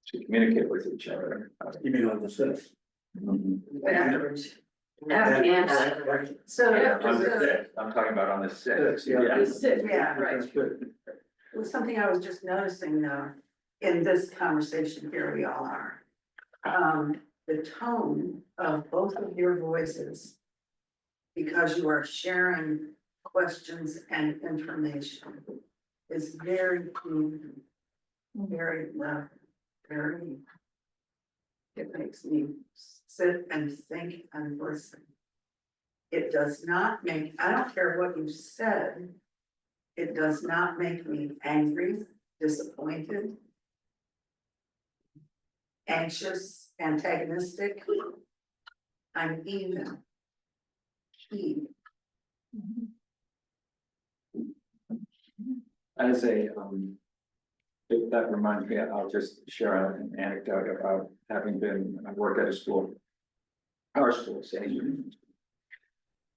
Speaker 4: to communicate with each other.
Speaker 7: You mean on the sixth?
Speaker 4: Mhm.
Speaker 3: Afterwards.
Speaker 8: So
Speaker 4: Yeah,
Speaker 8: after
Speaker 4: on the
Speaker 8: the,
Speaker 4: sixth, I'm talking about on the sixth,
Speaker 7: Yeah.
Speaker 8: the sixth,
Speaker 3: Yeah.
Speaker 8: right,
Speaker 7: That's good.
Speaker 3: It was something I was just noticing though, in this conversation here we all are. The tone of both of your voices, because you are sharing questions and information, is very clean, very loud, very. It makes me sit and think and listen. It does not make, I don't care what you said. It does not make me angry, disappointed, anxious, antagonistic. I'm even. Key.
Speaker 4: As a, if that reminds me, I'll just share an anecdote about having been, I work at a school. Our school,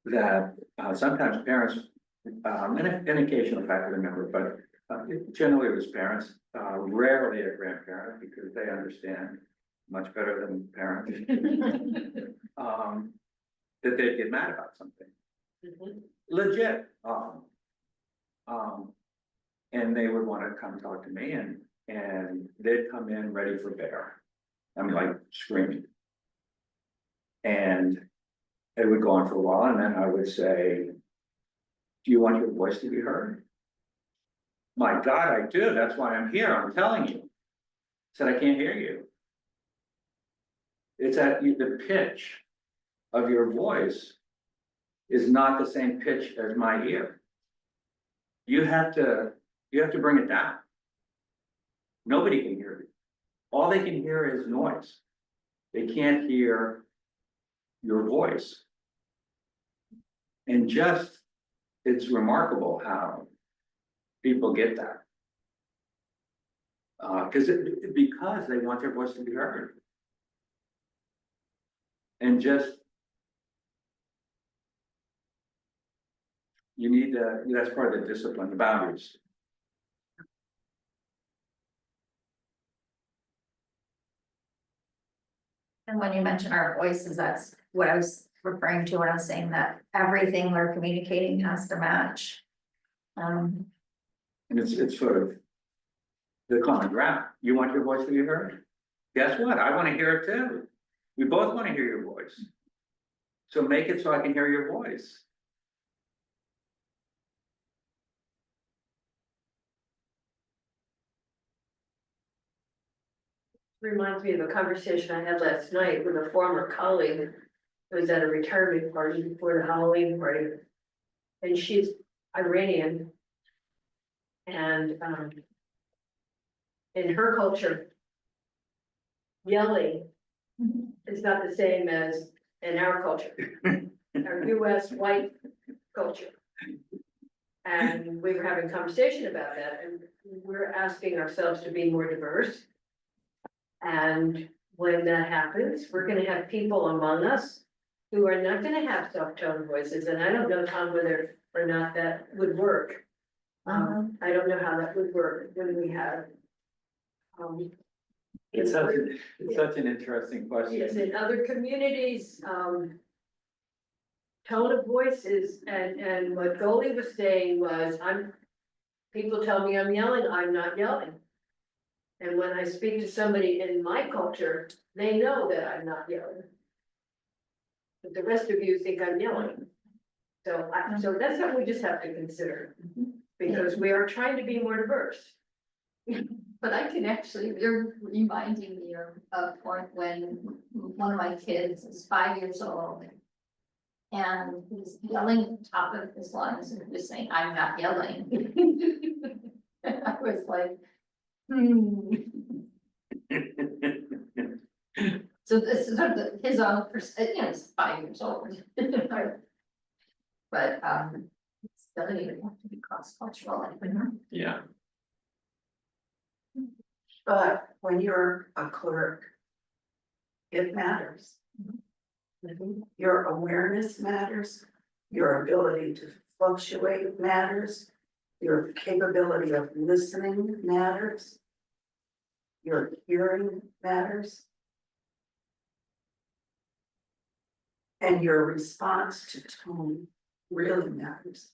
Speaker 4: that sometimes parents an occasional faculty member, but generally it was parents, rarely a grandparent, because they understand much better than parents. That they'd get mad about something, legit, and they would wanna come talk to me, and they'd come in ready for bear. I mean, like screaming. And it would go on for a while, and then I would say, do you want your voice to be heard? My God, I do, that's why I'm here, I'm telling you. Said, I can't hear you. It's at the pitch of your voice is not the same pitch as my ear. You have to bring it down. Nobody can hear you. All they can hear is noise. They can't hear your voice. And it's remarkable how people get that. Because they want their voice to be heard. And you need that's part of the discipline, the boundaries.
Speaker 2: And when you mention our voices, that's what I was referring to when I was saying that everything we're communicating has to match.
Speaker 4: And it's sort of the common ground. You want your voice to be heard? Guess what? I want to hear it too. We both want to hear your voice. So make it so I can hear your voice.
Speaker 8: Reminds me of a conversation I had last night with a former colleague who was at a retirement party before the Halloween party. And she's Iranian. And in her culture, yelling is not the same as in our culture, our US white culture. And we were having a conversation about that, and we're asking ourselves to be more diverse. And when that happens, we're gonna have people among us who are not gonna have soft-tone voices, and I don't know, Tom, whether or not that would work. I don't know how that would work when we have.
Speaker 4: It's such an interesting question.
Speaker 8: Yes, in other communities, tone of voices, and what Goldie was saying was, people tell me I'm yelling, I'm not yelling. And when I speak to somebody in my culture, they know that I'm not yelling. But the rest of you think I'm yelling. So that's something we just have to consider, because we are trying to be more diverse.
Speaker 2: But I can actually, you're reminding me of a point when one of my kids is 5 years old. And he's yelling at the top of his lungs and just saying, I'm not yelling. And I was like, So this is sort of his own, he's 5 years old. But it doesn't even have to be cross-cultural.
Speaker 4: Yeah.
Speaker 3: But when you're a clerk, it matters. Your awareness matters, your ability to fluctuate matters, your capability of listening matters, your hearing matters, and your response to tone really matters.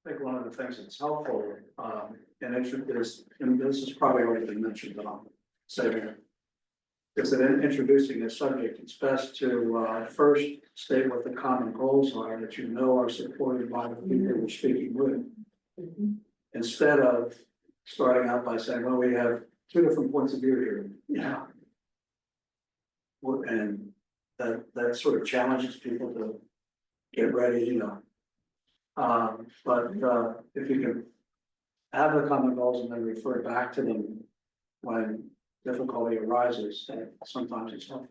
Speaker 9: I think one of the things that's helpful, and this has probably already been mentioned, but I'll say it. Is that in introducing a subject, it's best to first state what the common goals are that you know are supported by the people you're speaking with. Instead of starting out by saying, well, we have two different points of view here. Yeah. And that sort of challenges people to get ready, but if you can have the common goals and then refer back to them when difficulty arises, sometimes it's helpful.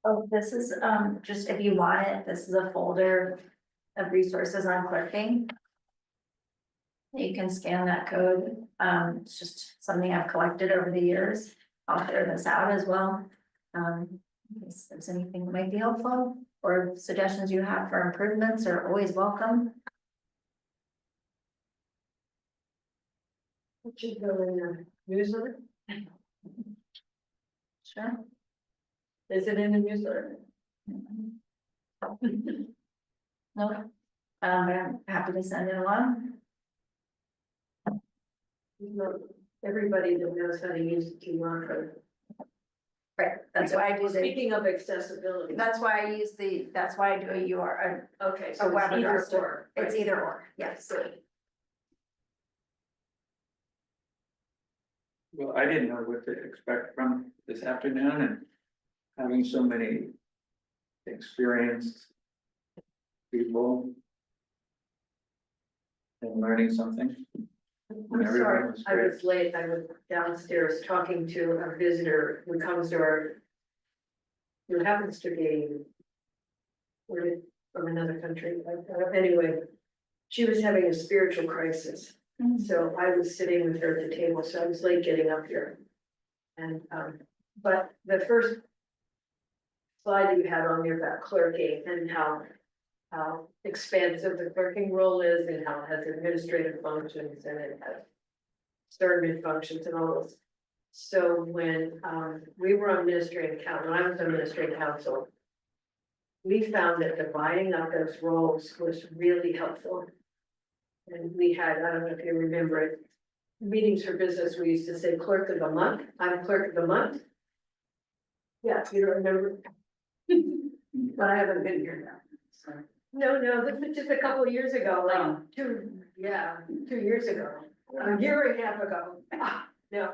Speaker 1: Oh, this is, just if you want it, this is a folder of resources on clerking. You can scan that code. It's just something I've collected over the years. I'll share this out as well. In case there's anything that might be helpful or suggestions you have for improvements are always welcome.
Speaker 8: It should go in the newsletter.
Speaker 1: Sure.
Speaker 8: Is it in the newsletter?
Speaker 1: No, I'm happy to send it along.
Speaker 8: No, everybody that knows how to use the QR code.
Speaker 1: Right, that's why I do the,
Speaker 8: Speaking of accessibility.
Speaker 1: that's why I use the, that's why I do a URL,
Speaker 8: Okay,
Speaker 1: a
Speaker 8: so
Speaker 1: web
Speaker 8: it's either
Speaker 1: address.
Speaker 8: or.
Speaker 1: It's
Speaker 8: right?
Speaker 1: either or, yes.
Speaker 4: Well, I didn't know what to expect from this afternoon and having so many experienced people and learning something.
Speaker 8: I'm
Speaker 4: Everyone
Speaker 8: sorry,
Speaker 4: was
Speaker 8: I
Speaker 4: great.
Speaker 8: was late. I was downstairs talking to a visitor who comes to our, who happens to be from another country. Anyway, she was having a spiritual crisis. So I was sitting with her at the table, so I was late getting up here. And, but the first slide that you had on there about clerking and how expansive the clerking role is and how it has administrative functions and it has discernment functions and all those. So when, we were on administrative council, when I was on administrative council, we found that dividing up those roles was really helpful. And we had, I don't know if you remember it, meetings for business, we used to say clerk of the month, I'm clerk of the month. Yeah, you don't remember?
Speaker 3: But I haven't been here now, so.
Speaker 8: No, this was just a couple of years ago, like 2 years ago, a year and a half ago. No.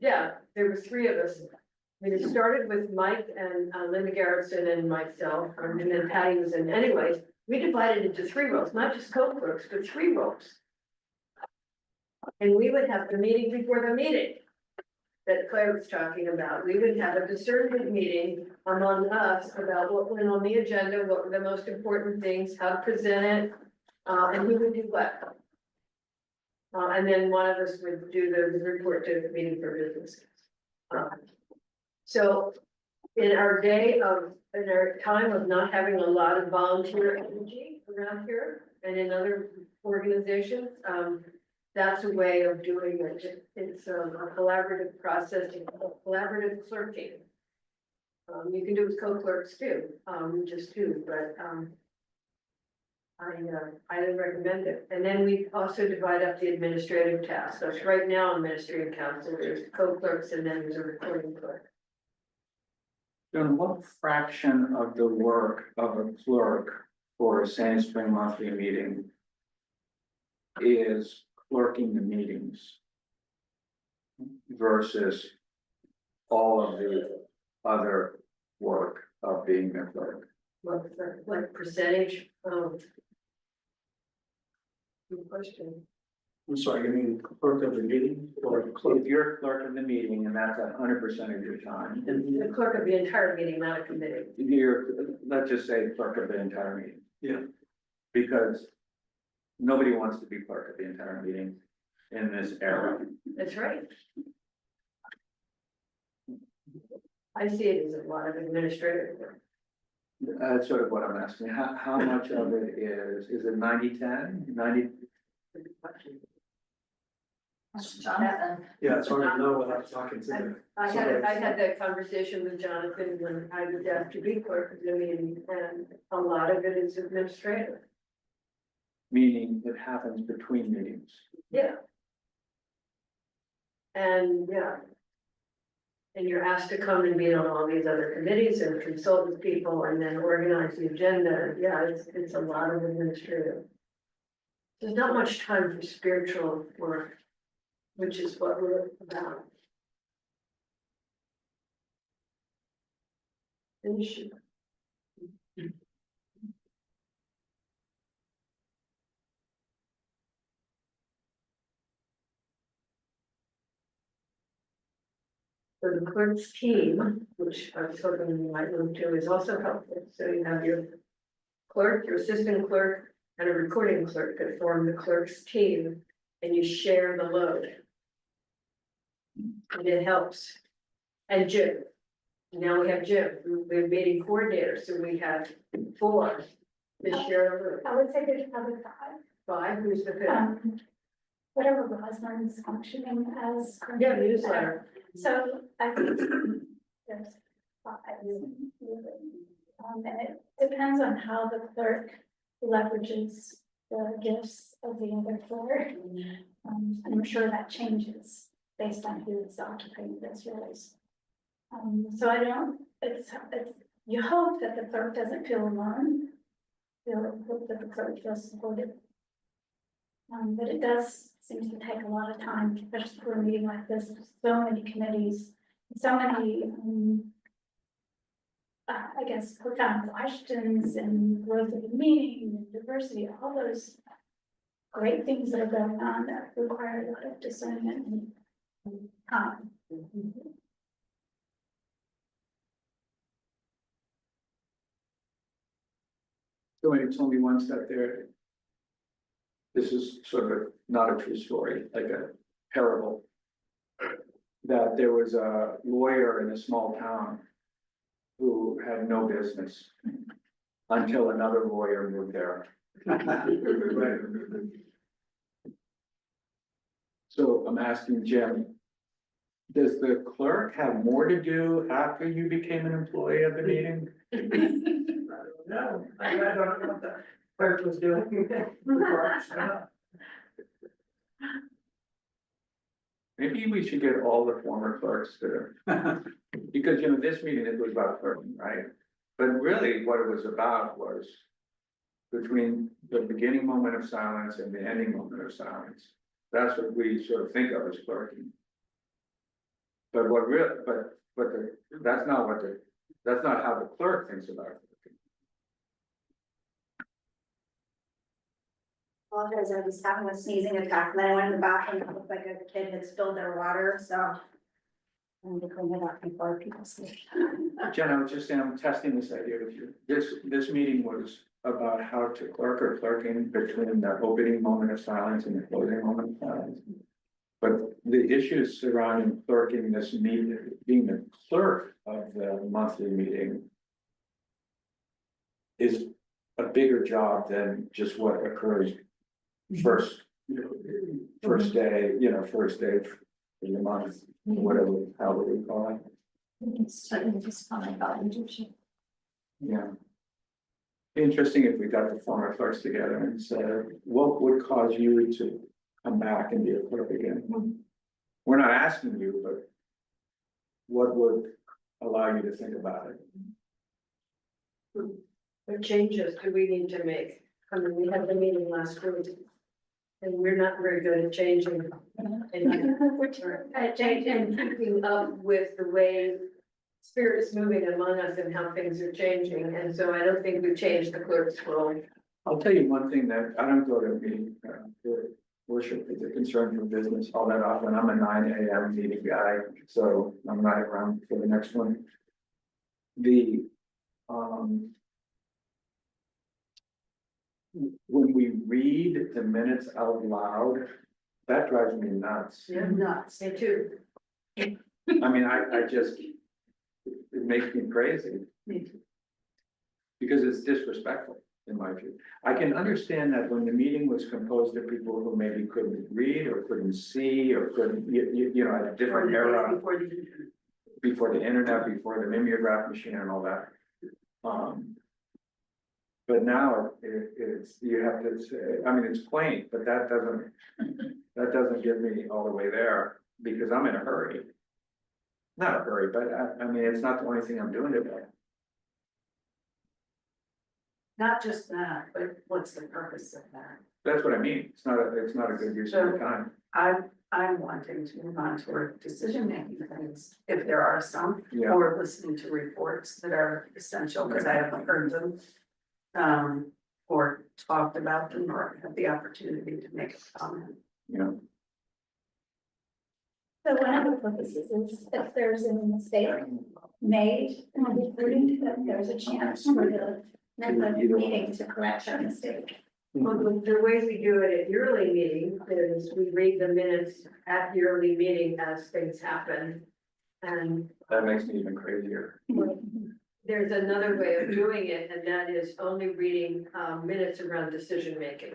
Speaker 8: Yeah, there were 3 of us. I mean, it started with Mike and Linda Garrison and myself, and then Patty was in, anyways, we divided into 3 roles, not just co-clerks, but 3 roles. And we would have the meeting before the meeting that Claire was talking about. We would have a discernment meeting among us about what went on the agenda, what were the most important things, how to present it, and who would do what. And then one of us would do the report to the meeting for business. So in our time of not having a lot of volunteer energy around here and in other organizations, that's a way of doing it. It's a collaborative process, collaborative clerking. You can do it with co-clerks too, just 2, but, I highly recommend it. And then we also divide up the administrative tasks. So right now, administrative council, there's co-clerks and then there's a recording clerk.
Speaker 4: John, what fraction of the work of a clerk for a Sandy Spring monthly meeting is clerking the meetings versus all of the other work of being a clerk?
Speaker 8: What percentage of? Good question.
Speaker 9: I'm sorry, you mean clerk of the meeting or clerk?
Speaker 4: If you're clerk of the meeting and that's 100% of your time,
Speaker 8: The clerk of the entire meeting, not a committee.
Speaker 4: you're, let's just say clerk of the entire meeting.
Speaker 9: Yeah.
Speaker 4: Because nobody wants to be clerk of the entire meeting in this era.
Speaker 8: That's right. I see it as a lot of administrative work.
Speaker 4: That's sort of what I'm asking. How much of it is it 90-10? 90?
Speaker 2: Jonathan.
Speaker 9: Yeah, it's hard to know without talking to them.
Speaker 8: I had that conversation with Jonathan when I was asked to be clerk of the meeting, and a lot of it is administrative.
Speaker 4: Meaning it happens between meetings.
Speaker 8: Yeah. And yeah. And you're asked to come and meet on all these other committees and consult with people and then organize the agenda. Yeah, it's a lot of administrative. There's not much time for spiritual work, which is what we're about. Finish. So the clerk's team, which I was hoping you might move to, is also helpful. So you have your clerk, your assistant clerk, and a recording clerk that form the clerk's team, and you share the load. And it helps. And Jim. Now we have Jim, we're meeting coordinators, so we have 4 to share the load.
Speaker 5: I would say there's probably
Speaker 8: 5, who's the 5th?5.
Speaker 5: Whatever Rosalind's functioning as.
Speaker 8: Yeah, newsletter.
Speaker 5: So I think there's 5. And it depends on how the clerk leverages the gifts of the other 4. And I'm sure that changes based on who is occupying those roles. So I don't, it's, you hope that the clerk doesn't feel alone. You hope that the clerk feels supported. But it does seem to take a lot of time, especially for a meeting like this, so many committees, so many, I guess, profound questions and growth of the meeting and diversity, all those great things that are going on that require a lot of discernment and time.
Speaker 4: Somebody told me once that this is sort of not a true story, like a parable. That there was a lawyer in a small town who had no business until another lawyer moved there. So I'm asking Jim, does the clerk have more to do after you became an employee of the meeting?
Speaker 3: No, I don't know what the clerk was doing. before I showed up.
Speaker 4: Maybe we should get all the former clerks to, because, you know, this meeting, it was about clerking, right? But really, what it was about was between the beginning moment of silence and the ending moment of silence. That's what we sort of think of as clerking. But what real, that's not how the clerk thinks about it.
Speaker 1: Apologize, I was having a sneezing attack, and then I went in the bathroom, it looked like a kid had spilled their water, so. I'm gonna clean it up before people see.
Speaker 4: Jen, I was just saying, I'm testing this idea with you. This meeting was about how to clerk or clerking between the opening moment of silence and the closing moment of silence. But the issues surrounding clerking this meeting, being the clerk of the monthly meeting, is a bigger job than just what occurs first day, first day in the month, whatever, however we call it.
Speaker 2: It's certainly just comment about leadership.
Speaker 4: Yeah. Interesting if we got the former clerks together and said, what would cause you to come back and be a clerk again? We're not asking you, but what would allow you to think about it?
Speaker 8: What changes do we need to make? I mean, we had the meeting last week. And we're not very good at changing. And keeping up with the way spirit is moving among us and how things are changing. And so I don't think we've changed the clerk's role.
Speaker 4: I'll tell you one thing that I don't go to meeting, worship is a concern for business all that often. I'm a 9 a.m. meeting guy, so I'm not around for the next one. When we read the minutes out loud, that drives me nuts.
Speaker 8: Yeah,
Speaker 3: Nuts.
Speaker 8: me too.
Speaker 4: I mean, I just, it makes me crazy. Because it's disrespectful, in my view. I can understand that when the meeting was composed of people who maybe couldn't read or couldn't see or couldn't, you know, at a different era. Before the internet, before the mimeograph machine and all that. But now it's, you have to say, I mean, it's quaint, but that doesn't get me all the way there because I'm in a hurry. Not a hurry, but I mean, it's not the only thing I'm doing today.
Speaker 3: Not just that, but what's the purpose of that?
Speaker 4: That's what I mean. It's not a good use of your time.
Speaker 3: I'm wanting to move on toward decision-making things, if there are some,
Speaker 4: Yeah.
Speaker 3: or listening to reports that are essential, because I haven't heard them. Or talked about them, or had the opportunity to make a comment.
Speaker 4: You know,
Speaker 5: So one of the purposes is if there's a mistake made in the recording, that there's a chance for the meeting to correct that mistake.
Speaker 8: Well, the way we do it at yearly meeting is we read the minutes at yearly meeting as things happen. And
Speaker 4: That makes me even crazier.
Speaker 8: there's another way of doing it, and that is only reading minutes around decision making.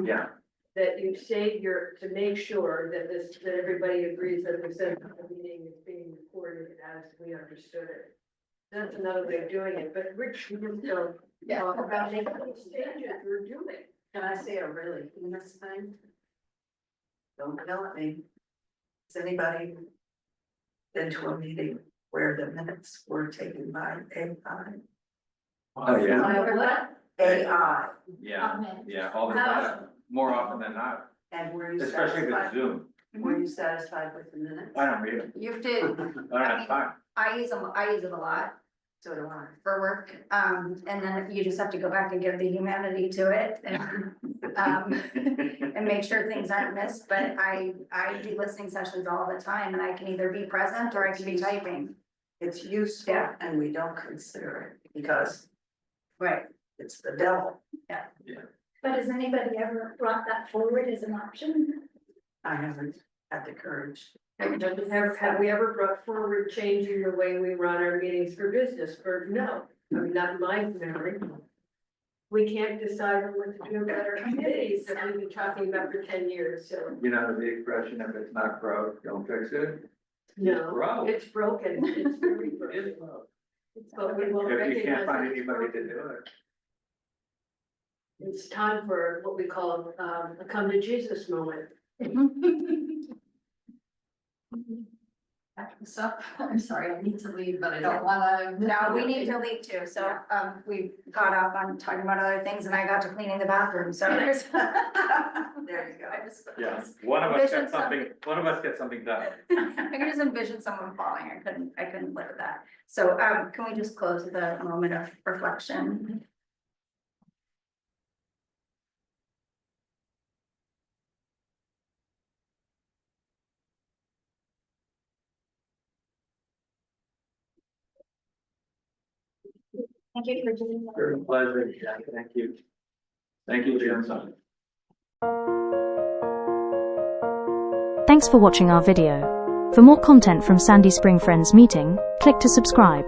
Speaker 4: Yeah,
Speaker 8: That you save to make sure that that everybody agrees that the central meeting is being recorded as we understood it. That's another way of doing it, but Rich, you can still talk about making these changes we're doing.
Speaker 3: Can I say a really famous thing? Don't yell at me. Has anybody been to a meeting where the minutes were taken by AI?
Speaker 4: oh, yeah,
Speaker 8: What?
Speaker 3: AI,
Speaker 4: yeah, all the time, more often than not,
Speaker 3: and were you
Speaker 4: especially with
Speaker 3: satisfied?
Speaker 4: Zoom.
Speaker 3: Were you satisfied with the minutes?
Speaker 4: I don't read them,
Speaker 1: You did,
Speaker 4: I don't have time.
Speaker 1: I use them a lot
Speaker 3: So do I.
Speaker 1: for work, and then you just have to go back and give the humanity to it and, and make sure things aren't missed, but I do listening sessions all the time, and I can either be present or I can be typing.
Speaker 3: It's useful
Speaker 1: Yeah.
Speaker 3: and we don't consider it because
Speaker 1: Right.
Speaker 3: it's the devil.
Speaker 5: But has anybody ever brought that forward as an option?
Speaker 3: I haven't had the courage.
Speaker 8: Have we ever brought forward changing the way we run our meetings for business? No, I mean, not in my memory. We can't decide on what to do about our committees that we've been talking about for 10 years, so
Speaker 4: You know, the expression, if it's not broke, don't fix it.
Speaker 8: no,
Speaker 4: Broke.
Speaker 8: it's broken, it's very
Speaker 4: It
Speaker 8: broken.
Speaker 4: is broke.
Speaker 8: But we won't
Speaker 4: If you can't
Speaker 8: recognize
Speaker 4: find
Speaker 8: it's
Speaker 4: anybody to
Speaker 8: broken.
Speaker 4: do it.
Speaker 8: It's time for what we call a come to Jesus moment.
Speaker 2: So, I'm sorry, I need to leave, but I don't wanna.
Speaker 1: No, we need to leave too, so, we got off on talking about other things and I got to cleaning the bathroom, so there's.
Speaker 3: There you go.
Speaker 1: I just-
Speaker 4: Yeah, one of us
Speaker 1: Envision
Speaker 4: gets something, one of us gets something done.
Speaker 1: I can just envision someone falling, I couldn't live with that. So, can we just close with a moment of reflection?
Speaker 5: Thank you for doing that.
Speaker 4: Very pleasure, yeah, thank you. Thank you, Jim.
Speaker 10: Thanks for watching our video. For more content from Sandy Spring Friends Meeting, click to subscribe.